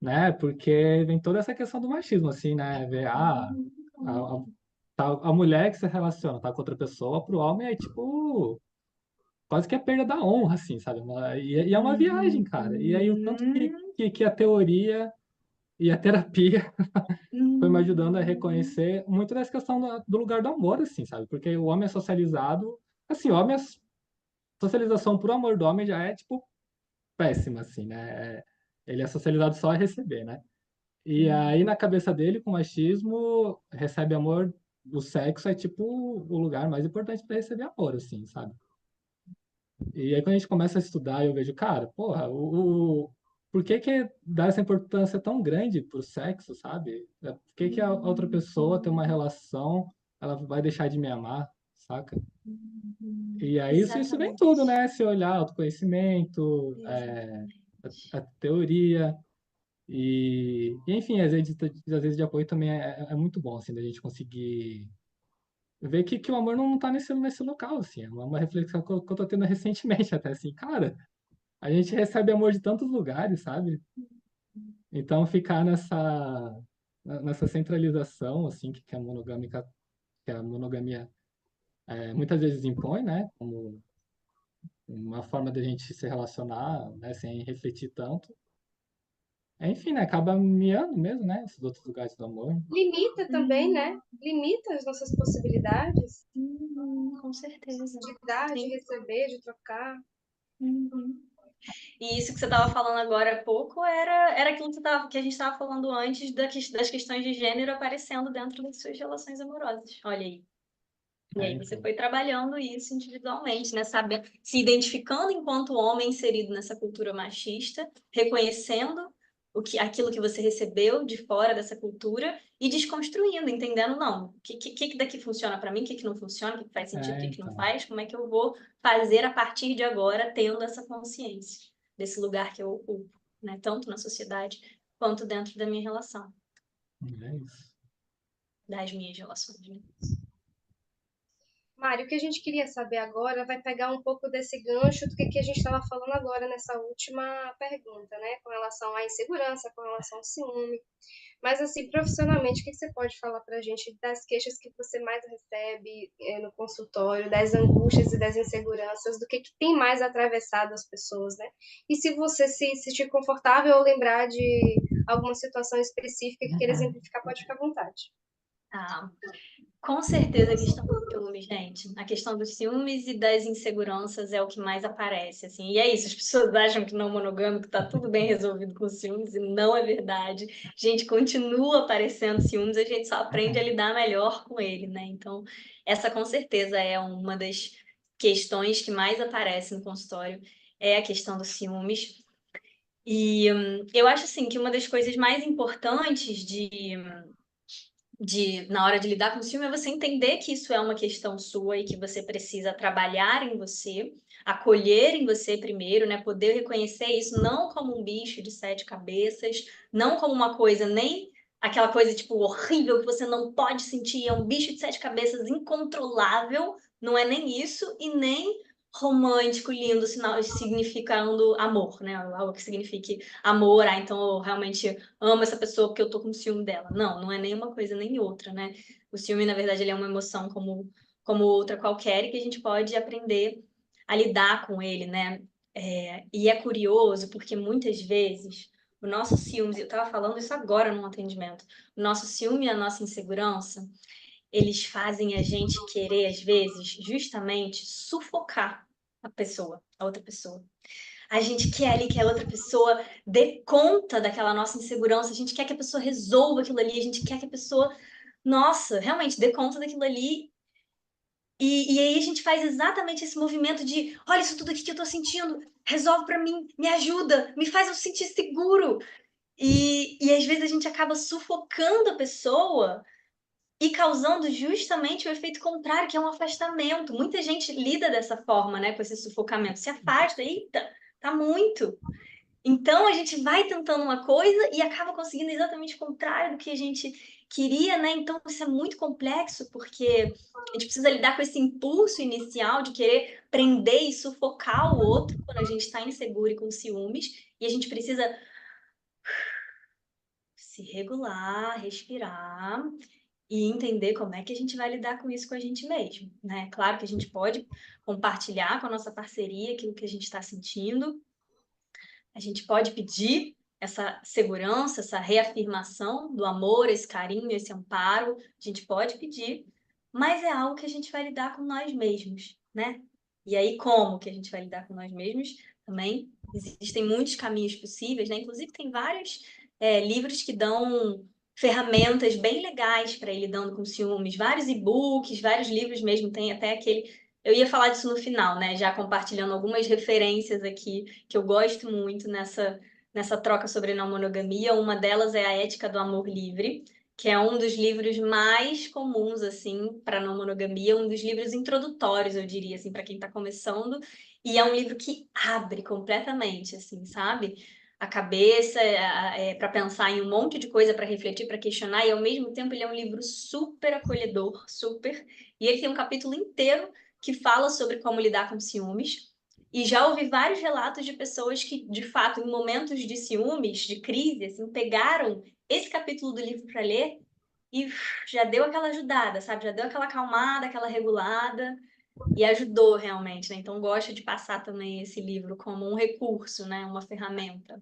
né, porque vem toda essa questão do machismo, assim, né, ver, a, a mulher que se relaciona, tá, com outra pessoa, pro homem é tipo quase que a perda da honra, assim, sabe? E é uma viagem, cara. E aí o tanto que a teoria e a terapia foi me ajudando a reconhecer muito dessa questão do lugar do amor, assim, sabe? Porque o homem é socializado, assim, o homem é, socialização por amor do homem já é, tipo, péssima, assim, né? Ele é socializado só a receber, né? E aí, na cabeça dele, com machismo, recebe amor, o sexo é, tipo, o lugar mais importante para receber amor, assim, sabe? E aí, quando a gente começa a estudar, eu vejo, cara, porra, por que que dá essa importância tão grande pro sexo, sabe? Por que que a outra pessoa tem uma relação, ela vai deixar de me amar, saca? E aí, isso vem tudo, Exatamente. né? Se olhar, autoconhecimento, a teoria, enfim, às vezes de apoio também é muito bom, assim, da gente conseguir ver que o amor não tá nesse local, assim. É uma reflexão que eu tô tendo recentemente, até assim, cara. A gente recebe amor de tantos lugares, sabe? Então ficar nessa centralização assim que a monogamia muitas vezes impõe, né? Como uma forma da gente se relacionar, né? Sem refletir tanto. Enfim, né? Acaba miando mesmo, né? Esses outros lugares do amor. Limita também, né? Limita as nossas possibilidades Com certeza. de dar, de Sim. receber, de trocar. E isso que você estava falando agora há pouco era aquilo que a gente estava falando antes das questões de gênero aparecendo dentro das suas relações amorosas. Olha aí. E aí você Então. foi trabalhando isso individualmente, né? Sabe? Se identificando enquanto homem inserido nessa cultura machista, reconhecendo aquilo que você recebeu de fora dessa cultura e desconstruindo, entendendo, não, o que daqui funciona para mim, o que não funciona, o que faz sentido, o que não Então. faz, como é que eu vou fazer a partir de agora, tendo essa consciência desse lugar que eu ocupo, né? Tanto na sociedade quanto dentro da minha relação, É isso. das minhas relações, né? Mário, o que a gente queria saber agora vai pegar um pouco desse gancho do que a gente estava falando agora nessa última pergunta, né? Com relação à insegurança, com relação ao ciúme. Mas, assim, profissionalmente, o que você pode falar para a gente das queixas que você mais recebe no consultório, das angústias e das inseguranças, do que tem mais atravessado as pessoas, né? E se você se sentir confortável ou lembrar de alguma situação específica que queira exemplificar, pode ficar à vontade. Ah, com certeza a questão dos ciúmes, gente. A questão dos ciúmes e das inseguranças é o que mais aparece, assim. E é isso, as pessoas acham que não monogâmico tá tudo bem resolvido com ciúmes e não é verdade. A gente continua aparecendo ciúmes, a gente só aprende a lidar melhor com ele, né? Então, essa com certeza é uma das questões que mais aparece no consultório, é a questão dos ciúmes. E eu acho, assim, que uma das coisas mais importantes na hora de lidar com o ciúme é você entender que isso é uma questão sua e que você precisa trabalhar em você, acolher em você primeiro, né? Poder reconhecer isso não como um bicho de 7 cabeças, não como uma coisa, nem aquela coisa tipo horrível que você não pode sentir, é um bicho de 7 cabeças incontrolável, não é nem isso e nem romântico, lindo, significando amor, né? Algo que signifique amor, então eu realmente amo essa pessoa porque eu tô com ciúme dela. Não, não é nem uma coisa nem outra, né? O ciúme, na verdade, ele é uma emoção como outra qualquer e que a gente pode aprender a lidar com ele, né? E é curioso porque muitas vezes o nosso ciúme, eu estava falando isso agora num atendimento, o nosso ciúme e a nossa insegurança, eles fazem a gente querer, às vezes, justamente sufocar a outra pessoa. A gente quer ali que a outra pessoa dê conta daquela nossa insegurança, a gente quer que a pessoa resolva aquilo ali, a gente quer que a pessoa, nossa, realmente dê conta daquilo ali. E aí a gente faz exatamente esse movimento de, olha isso tudo aqui que eu tô sentindo, resolve pra mim, me ajuda, me faz eu sentir seguro. E às vezes a gente acaba sufocando a pessoa e causando justamente o efeito contrário, que é um afastamento. Muita gente lida dessa forma, né, com esse sufocamento, se afasta, eita, tá muito. Então a gente vai tentando uma coisa e acaba conseguindo exatamente o contrário do que a gente queria, né? Então isso é muito complexo, porque a gente precisa lidar com esse impulso inicial de querer prender e sufocar o outro quando a gente está inseguro e com ciúmes, e a gente precisa se regular, respirar e entender como é que a gente vai lidar com isso com a gente mesmo, né? Claro que a gente pode compartilhar com a nossa parceria aquilo que a gente está sentindo, a gente pode pedir essa segurança, essa reafirmação do amor, esse carinho, esse amparo, a gente pode pedir, mas é algo que a gente vai lidar com nós mesmos, né? E aí, como que a gente vai lidar com nós mesmos? Também existem muitos caminhos possíveis, né? Inclusive, tem vários livros que dão ferramentas bem legais para ir lidando com ciúmes, vários e-books, vários livros mesmo, tem até aquele. Eu ia falar disso no final, né? Já compartilhando algumas referências aqui que eu gosto muito nessa troca sobre não monogamia. Uma delas é A Ética do Amor Livre, que é um dos livros mais comuns, assim, para não monogamia, um dos livros introdutórios, eu diria, assim, para quem está começando. E é um livro que abre completamente, assim, sabe? A cabeça para pensar em um monte de coisa, para refletir, para questionar, e ao mesmo tempo ele é um livro super acolhedor, super. E ele tem um capítulo inteiro que fala sobre como lidar com ciúmes. E já ouvi vários relatos de pessoas que, de fato, em momentos de ciúmes, de crise, assim, pegaram esse capítulo do livro para ler e já deu aquela ajudada, sabe? Já deu aquela acalmada, aquela regulada e ajudou realmente, né? Então gosto de passar também esse livro como um recurso, né? Uma ferramenta.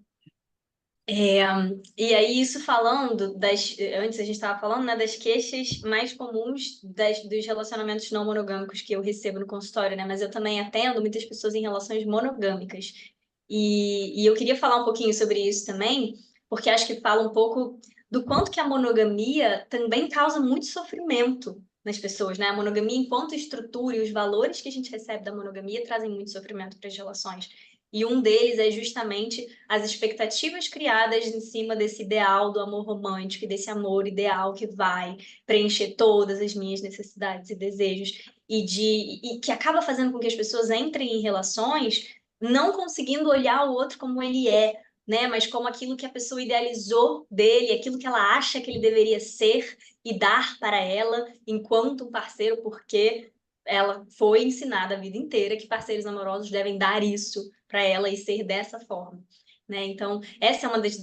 E aí, isso falando das. Antes a gente estava falando, né, das queixas mais comuns dos relacionamentos não monogâmicos que eu recebo no consultório, né? Mas eu também atendo muitas pessoas em relações monogâmicas. E eu queria falar um pouquinho sobre isso também, porque acho que fala um pouco do quanto que a monogamia também causa muito sofrimento nas pessoas, né? A monogamia, enquanto estrutura e os valores que a gente recebe da monogamia trazem muito sofrimento para as relações. E um deles é justamente as expectativas criadas em cima desse ideal do amor romântico e desse amor ideal que vai preencher todas as minhas necessidades e desejos e que acaba fazendo com que as pessoas entrem em relações não conseguindo olhar o outro como ele é, né? Mas como aquilo que a pessoa idealizou dele, aquilo que ela acha que ele deveria ser e dar para ela enquanto um parceiro, porque ela foi ensinada a vida inteira que parceiros amorosos devem dar isso para ela e ser dessa forma. Né? Então, essa é uma das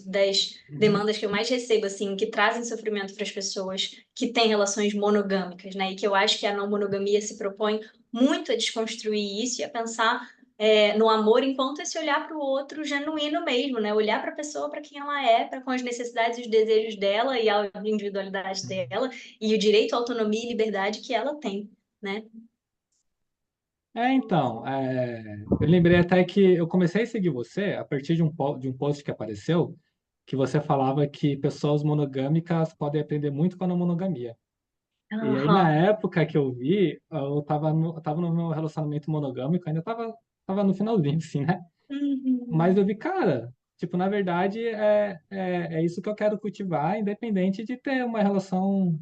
demandas que eu mais recebo, assim, que trazem sofrimento para as pessoas que têm relações monogâmicas, né? E que eu acho que a não monogamia se propõe muito a desconstruir isso e a pensar no amor enquanto esse olhar para o outro genuíno mesmo, né? Olhar para a pessoa para quem ela é, para com as necessidades e os desejos dela e a individualidade dela e o direito à autonomia e liberdade que ela tem, né? Então, eu lembrei até que eu comecei a seguir você a partir de um post que apareceu, que você falava que pessoas monogâmicas podem aprender muito com a não monogamia. E aí, na Aham. época que eu vi, eu tava no meu relacionamento monogâmico, ainda tava no finalzinho, assim, né? Mas Uhum. eu vi, cara, tipo, na verdade, é isso que eu quero cultivar, independente de ter uma relação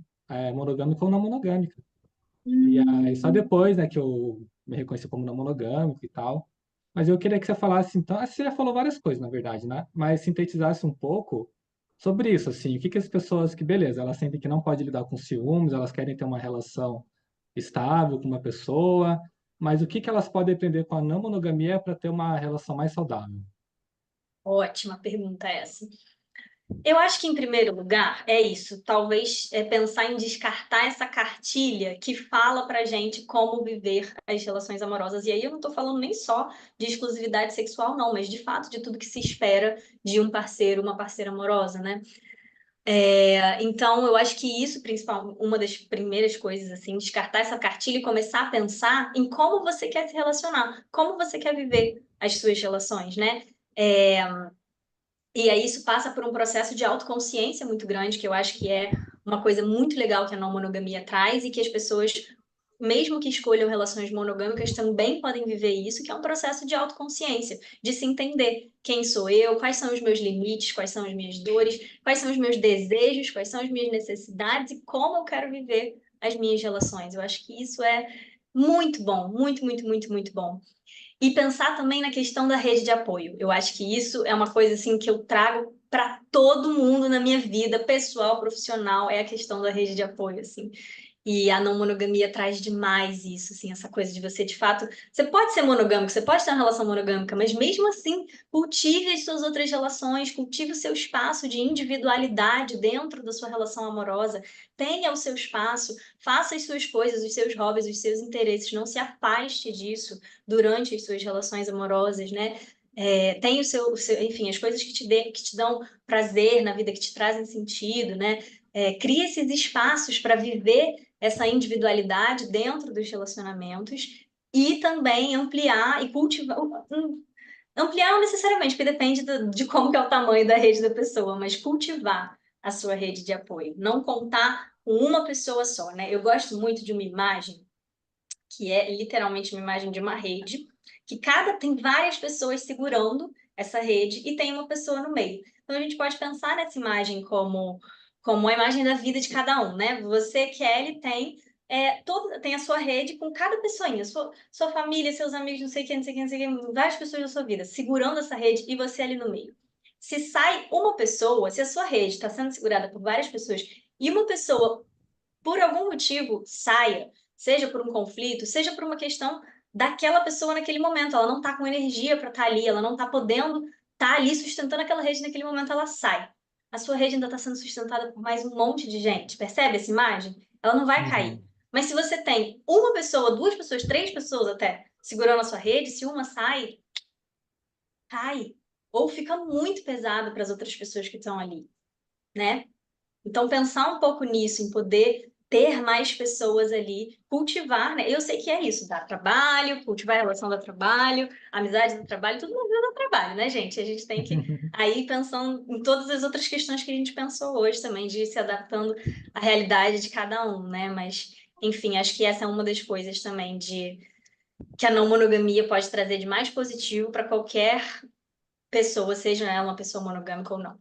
monogâmica ou não monogâmica. E aí, só Uhum. depois, né, que eu me reconheci como não monogâmico e tal. Mas eu queria que você falasse, então, você já falou várias coisas, na verdade, né? Mas sintetizasse um pouco sobre isso, assim, o que que as pessoas que, beleza, elas sentem que não pode lidar com ciúmes, elas querem ter uma relação estável com uma pessoa, mas o que que elas podem aprender com a não monogamia para ter uma relação mais saudável? Ótima pergunta essa. Eu acho que, em primeiro lugar, é isso. Talvez pensar em descartar essa cartilha que fala pra gente como viver as relações amorosas. E aí eu não tô falando nem só de exclusividade sexual, não, mas de fato de tudo que se espera de um parceiro, uma parceira amorosa, né? Então, eu acho que isso, principal, uma das primeiras coisas, assim, descartar essa cartilha e começar a pensar em como você quer se relacionar, como você quer viver as suas relações, né? É, e aí isso passa por um processo de autoconsciência muito grande, que eu acho que é uma coisa muito legal que a não monogamia traz e que as pessoas, mesmo que escolham relações monogâmicas, também podem viver isso, que é um processo de autoconsciência, de se entender quem sou eu, quais são os meus limites, quais são as minhas dores, quais são os meus desejos, quais são as minhas necessidades e como eu quero viver as minhas relações. Eu acho que isso é muito bom, muito, muito, muito, muito bom. E pensar também na questão da rede de apoio. Eu acho que isso é uma coisa assim que eu trago para todo mundo na minha vida, pessoal, profissional, é a questão da rede de apoio, assim. E a não monogamia traz demais isso, assim, essa coisa de você, de fato, você pode ser monogâmico, você pode ter uma relação monogâmica, mas mesmo assim, cultive as suas outras relações, cultive o seu espaço de individualidade dentro da sua relação amorosa, tenha o seu espaço, faça as suas coisas, os seus hobbies, os seus interesses, não se afaste disso durante as suas relações amorosas, né? Tem enfim, as coisas que te dão prazer na vida, que te trazem sentido, né? Cria esses espaços para viver essa individualidade dentro dos relacionamentos e também ampliar e cultivar. Ampliar não necessariamente, porque depende de como que é o tamanho da rede da pessoa, mas cultivar a sua rede de apoio. Não contar com uma pessoa só, né? Eu gosto muito de uma imagem que é literalmente uma imagem de uma rede, que tem várias pessoas segurando essa rede e tem uma pessoa no meio. Então a gente pode pensar nessa imagem como a imagem da vida de cada um, né? Você, Kelly, tem a sua rede com cada pessoinha, sua família, seus amigos, não sei o que, não sei o que, não sei o que, várias pessoas da sua vida, segurando essa rede e você ali no meio. Se sai uma pessoa, se a sua rede está sendo segurada por várias pessoas e uma pessoa, por algum motivo, saia, seja por um conflito, seja por uma questão daquela pessoa naquele momento, ela não está com energia para estar ali, ela não está podendo estar ali sustentando aquela rede naquele momento, ela sai. A sua rede ainda está sendo sustentada por mais um monte de gente. Percebe essa imagem? Ela não vai cair. Uhum. Mas se você tem uma pessoa, duas pessoas, três pessoas até segurando a sua rede, se uma sai, cai. Ou fica muito pesado para as outras pessoas que estão ali, né? Então, pensar um pouco nisso, em poder ter mais pessoas ali, cultivar, né? Eu sei que é isso, dá trabalho, cultivar a relação do trabalho, amizade do trabalho, tudo na vida do trabalho, né, gente? A gente tem que aí pensando em todas as outras questões que a gente pensou hoje também, de ir se adaptando à realidade de cada um, né? Mas, enfim, acho que essa é uma das coisas também que a não monogamia pode trazer de mais positivo para qualquer pessoa, seja ela uma pessoa monogâmica ou não.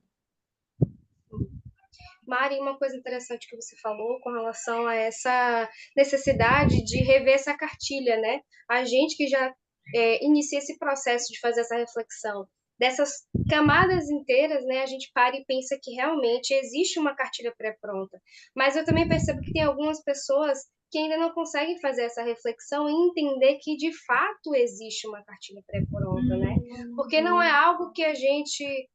Mari, uma coisa interessante que você falou com relação a essa necessidade de rever essa cartilha, né? A gente que já inicia esse processo de fazer essa reflexão dessas camadas inteiras, né? A gente para e pensa que realmente existe uma cartilha pré-pronta. Mas eu também percebo que tem algumas pessoas que ainda não conseguem fazer essa reflexão e entender que de fato existe uma cartilha pré-pronta, né? Porque não é algo que a gente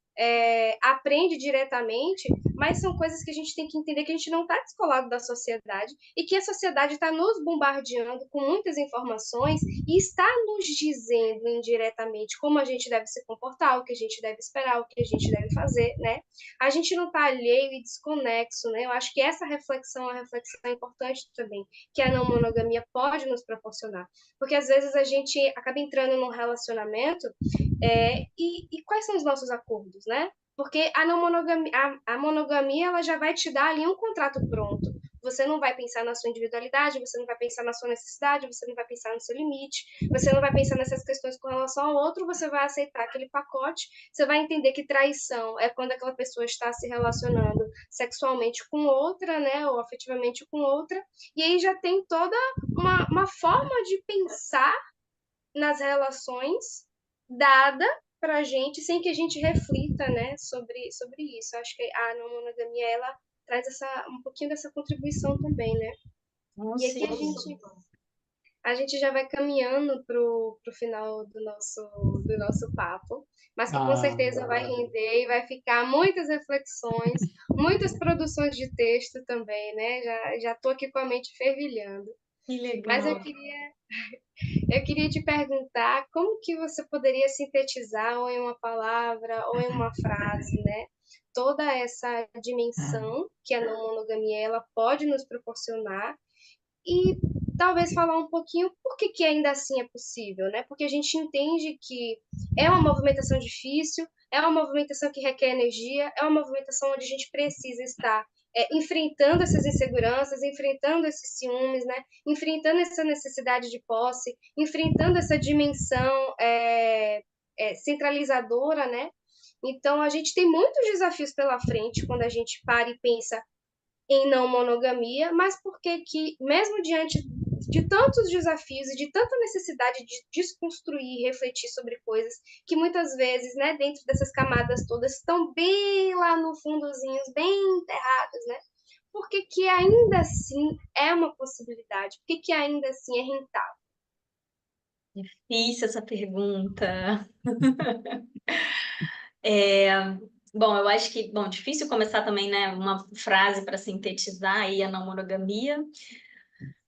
aprende diretamente, mas são coisas que a gente tem que entender que a gente não está descolado da sociedade e que a sociedade está nos bombardeando com muitas informações e está nos dizendo indiretamente como a gente deve se comportar, o que a gente deve esperar, o que a gente deve fazer, né? A gente não está alheio e desconexo, né? Eu acho que essa reflexão é uma reflexão importante também, que a não monogamia pode nos proporcionar, porque às vezes a gente acaba entrando num relacionamento e quais são os nossos acordos, né? Porque a monogamia ela já vai te dar ali um contrato pronto. Você não vai pensar na sua individualidade, você não vai pensar na sua necessidade, você não vai pensar no seu limite, você não vai pensar nessas questões com relação ao outro, você vai aceitar aquele pacote, você vai entender que traição é quando aquela pessoa está se relacionando sexualmente com outra, né, ou afetivamente com outra, e aí já tem toda uma forma de pensar nas relações dada para a gente sem que a gente reflita, né, sobre isso. Acho que a não monogamia ela traz um pouquinho dessa contribuição também, né? E aqui a gente já vai caminhando pro final do nosso papo, mas que com Ah, certeza vai render e vai ficar muitas reflexões, muitas produções de texto também, né? Já tô aqui com a mente fervilhando. Que Mas eu legal. queria te perguntar como que você poderia sintetizar ou em uma palavra ou em uma frase, né? Toda essa dimensão que a não monogamia ela pode nos proporcionar e talvez falar um pouquinho por que que ainda assim é possível, né? Porque a gente entende que é uma movimentação difícil, é uma movimentação que requer energia, é uma movimentação onde a gente precisa estar enfrentando essas inseguranças, enfrentando esses ciúmes, né? Enfrentando essa necessidade de posse, enfrentando essa dimensão centralizadora, né? Então a gente tem muitos desafios pela frente quando a gente para e pensa em não monogamia, mas porque que, mesmo diante de tantos desafios e de tanta necessidade de desconstruir e refletir sobre coisas que muitas vezes, né, dentro dessas camadas todas, estão bem lá no fundozinhos, bem enterradas, né? Por que que ainda assim é uma possibilidade? Por que que ainda assim é rentável? Difícil essa pergunta. É, bom, eu acho que, bom, difícil começar também, né, uma frase para sintetizar aí a não monogamia,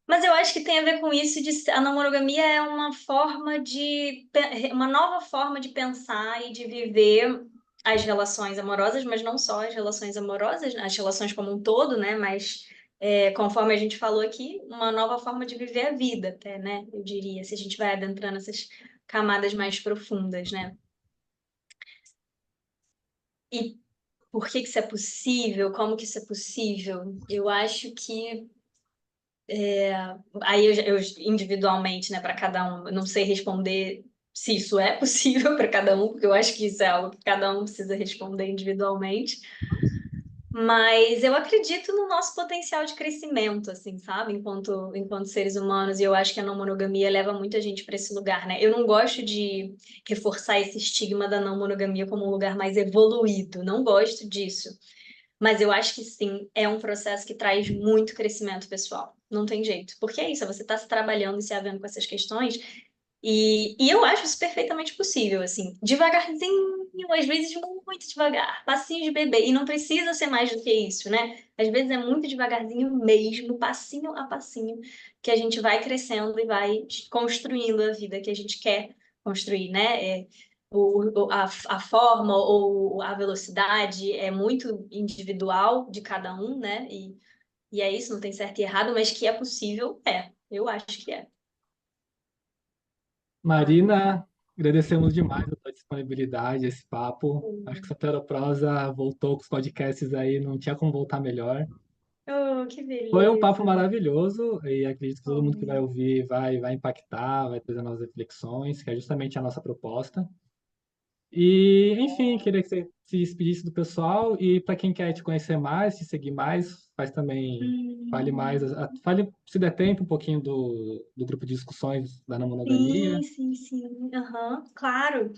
mas eu acho que tem a ver com isso de a não monogamia é uma forma de uma nova forma de pensar e de viver as relações amorosas, mas não só as relações amorosas, né, as relações como um todo, né, mas conforme a gente falou aqui, uma nova forma de viver a vida, até, né, eu diria, se a gente vai adentrando essas camadas mais profundas, né? E por que que isso é possível? Como que isso é possível? Eu acho que aí eu individualmente, né, para cada um, eu não sei responder se isso é possível para cada um, porque eu acho que isso é algo que cada um precisa responder individualmente. Mas eu acredito no nosso potencial de crescimento, assim, sabe? Enquanto seres humanos, e eu acho que a não monogamia leva muita gente para esse lugar, né? Eu não gosto de reforçar esse estigma da não monogamia como um lugar mais evoluído, não gosto disso. Mas eu acho que sim, é um processo que traz muito crescimento pessoal. Não tem jeito. Porque é isso, você está se trabalhando e se havendo com essas questões. E eu acho isso perfeitamente possível, assim, devagarzinho, às vezes muito devagar, passinho de bebê. E não precisa ser mais do que isso, né? Às vezes é muito devagarzinho mesmo, passinho a passinho, que a gente vai crescendo e vai construindo a vida que a gente quer construir, né? A forma ou a velocidade é muito individual de cada um, né? E é isso, não tem certo e errado, mas que é possível, é. Eu acho que é. Marina, agradecemos demais a tua disponibilidade, esse papo. Acho que essa Prosa voltou com os podcasts aí, não tinha como voltar melhor. Oh, que Foi um papo beleza. maravilhoso e acredito que todo mundo que vai Oh, ouvir vai impactar, vai trazer novas reflexões, que é justamente a nossa proposta. E, enfim, queria que você se despedisse do pessoal e para quem quer te conhecer mais, te seguir mais, faz também, fale mais, hum. fale, se der tempo, um pouquinho do grupo de discussões da não monogamia. Sim, sim, sim. Aham, claro.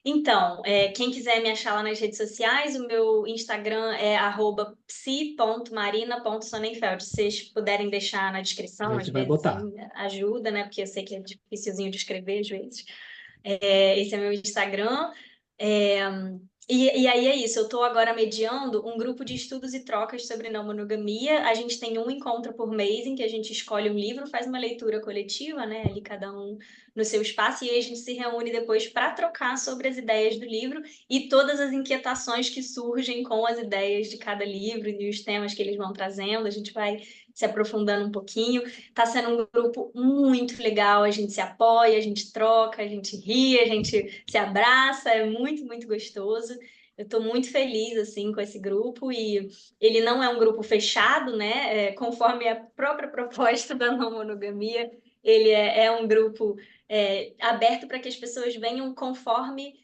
Então, quem quiser me achar lá nas redes sociais, o meu Instagram é @psi.marina.sonnenfeld. Se vocês puderem deixar na A descrição, às gente vai vezes botar. assim, ajuda, né? Porque eu sei que é dificilzinho de escrever às vezes. Esse é meu Instagram. É, e aí é isso, eu estou agora mediando um grupo de estudos e trocas sobre não monogamia. A gente tem um encontro por mês em que a gente escolhe um livro, faz uma leitura coletiva, né? Ali cada um no seu espaço, e aí a gente se reúne depois para trocar sobre as ideias do livro e todas as inquietações que surgem com as ideias de cada livro e os temas que eles vão trazendo. A gente vai se aprofundando um pouquinho. Está sendo um grupo muito legal, a gente se apoia, a gente troca, a gente ri, a gente se abraça, é muito, muito gostoso. Eu estou muito feliz assim com esse grupo e ele não é um grupo fechado, né? Conforme a própria proposta da não monogamia, ele é um grupo aberto para que as pessoas venham conforme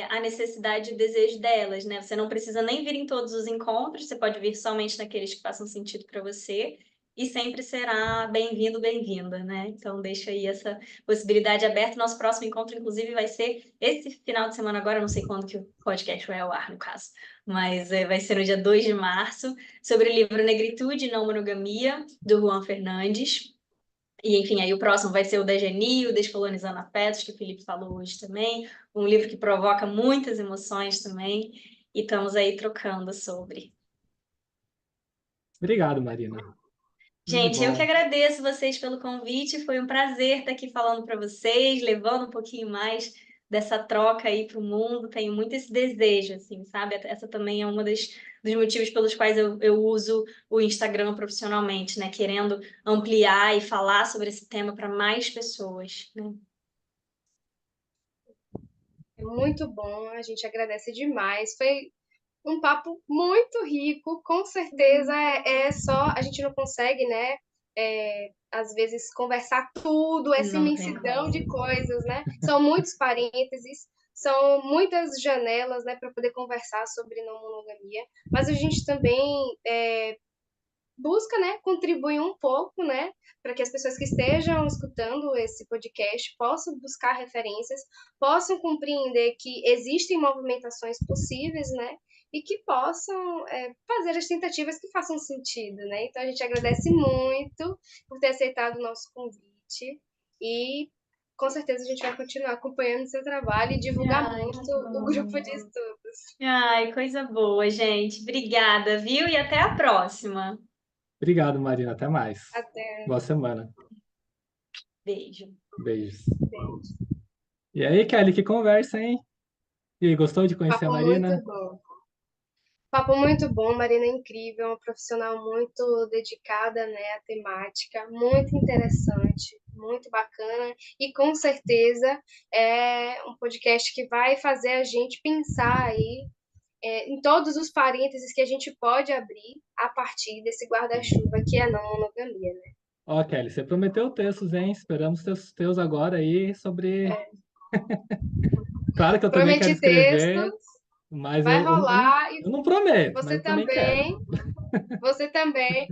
a necessidade e o desejo delas, né? Você não precisa nem vir em todos os encontros, você pode vir somente naqueles que façam sentido para você e sempre será bem-vindo, bem-vinda, né? Então deixa aí essa possibilidade aberta. Nosso próximo encontro, inclusive, vai ser esse final de semana agora, eu não sei quando que o podcast vai ao ar, no caso, mas vai ser no dia 2 de março, sobre o livro Negritude e Não Monogamia, do Juan Fernandes. E, enfim, aí o próximo vai ser o da Geni, o Descolonizando Afetos, que o Felipe falou hoje também. Um livro que provoca muitas emoções também. E estamos aí trocando sobre. Obrigado, Marina. Tudo de Gente, eu que bom. agradeço vocês pelo convite. Foi um prazer estar aqui falando para vocês, levando um pouquinho mais dessa troca aí para o mundo. Tenho muito esse desejo, assim, sabe? Essa também é uma dos motivos pelos quais eu uso o Instagram profissionalmente, né? Querendo ampliar e falar sobre esse tema para mais pessoas, né? É muito bom, a gente agradece demais. Foi um papo muito rico, com certeza é só, a gente não consegue, né, às vezes conversar tudo, essa Não tem imensidão como. de coisas, né? São muitos parênteses, são muitas janelas, né, para poder conversar sobre não monogamia, mas a gente também busca, né, contribuir um pouco, né, para que as pessoas que estejam escutando esse podcast possam buscar referências, possam compreender que existem movimentações possíveis, né, e que possam fazer as tentativas que façam sentido, né. Então a gente agradece muito por ter aceitado o nosso convite e com certeza a gente vai continuar acompanhando o seu trabalho e divulgar Ai, muito que o grupo bom. de estudos. Ai, coisa boa, gente. Obrigada, viu? E até a próxima. Obrigado, Marina. Até mais. Até. Boa semana. Beijo. Beijos. Beijo. E aí, Kelly, que conversa, hein? E aí, gostou de conhecer a Papo muito Marina? bom. Papo muito bom, Marina é incrível, uma profissional muito dedicada, né, à temática, muito interessante, muito bacana e com certeza é um podcast que vai fazer a gente pensar aí em todos os parênteses que a gente pode abrir a partir desse guarda-chuva que é a não monogamia, né? Ó, Kelly, você prometeu textos, hein? Esperamos teus agora aí sobre. Claro que eu também quero Prometi escrever, textos, mas vai rolar e eu não prometo, mas você eu também quero. também, você também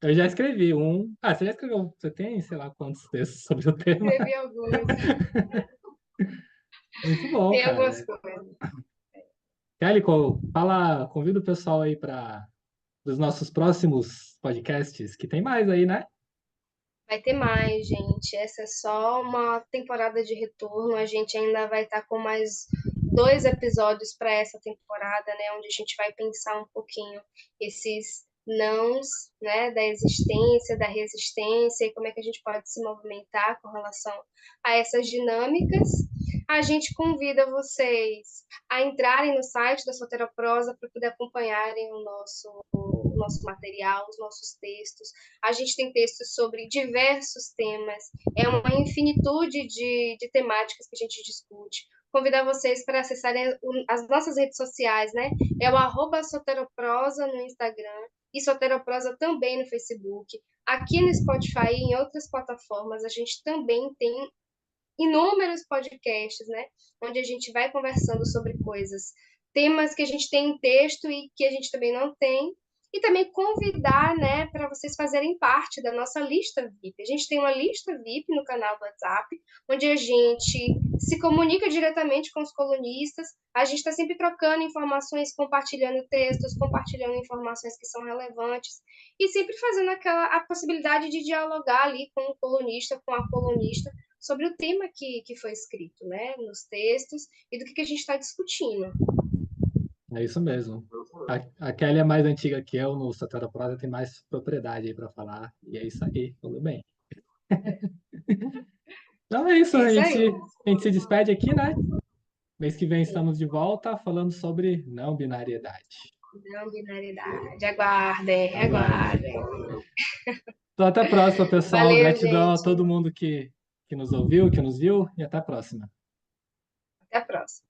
Eu já escrevi um. Ah, você já escreveu? Você tem, sei lá, quantos textos sobre o tema? escrevi alguns, Muito bom, tem algumas cara. coisas. Kelly, fala, convida o pessoal aí para os nossos próximos podcasts, que tem mais aí, né? Vai ter mais, gente. Essa é só uma temporada de retorno. A gente ainda vai estar com mais 2 episódios para essa temporada, né? Onde a gente vai pensar um pouquinho esses nãos, né? Da existência, da resistência e como é que a gente pode se movimentar com relação a essas dinâmicas. A gente convida vocês a entrarem no site da Soteroprosa para poder acompanharem o nosso material, os nossos textos. A gente tem textos sobre diversos temas, é uma infinitude de temáticas que a gente discute. Convidar vocês para acessarem as nossas redes sociais, né? É o @soteroprosa no Instagram e Soteroprosa também no Facebook. Aqui no Spotify e em outras plataformas, a gente também tem inúmeros podcasts, né? Onde a gente vai conversando sobre coisas, temas que a gente tem em texto e que a gente também não tem. E também convidar, né, para vocês fazerem parte da nossa lista VIP. A gente tem uma lista VIP no canal do WhatsApp, onde a gente se comunica diretamente com os colunistas. A gente está sempre trocando informações, compartilhando textos, compartilhando informações que são relevantes e sempre fazendo a possibilidade de dialogar ali com o colunista, com a colunista, sobre o tema que foi escrito, né, nos textos e do que a gente está discutindo. É isso mesmo. A Kelly é mais antiga que eu no Santana Prosa, tem mais propriedade aí para falar. E é isso aí, tudo bem. Então é isso, É isso aí. a gente se despede aqui, né? Mês que vem estamos de volta falando sobre não binariedade. Não binariedade. Aguardem, Aguarde. aguardem. Então até a próxima, pessoal. Valeu, Gratidão a gente. todo mundo que nos ouviu, que nos viu, e até a próxima. Até a próxima.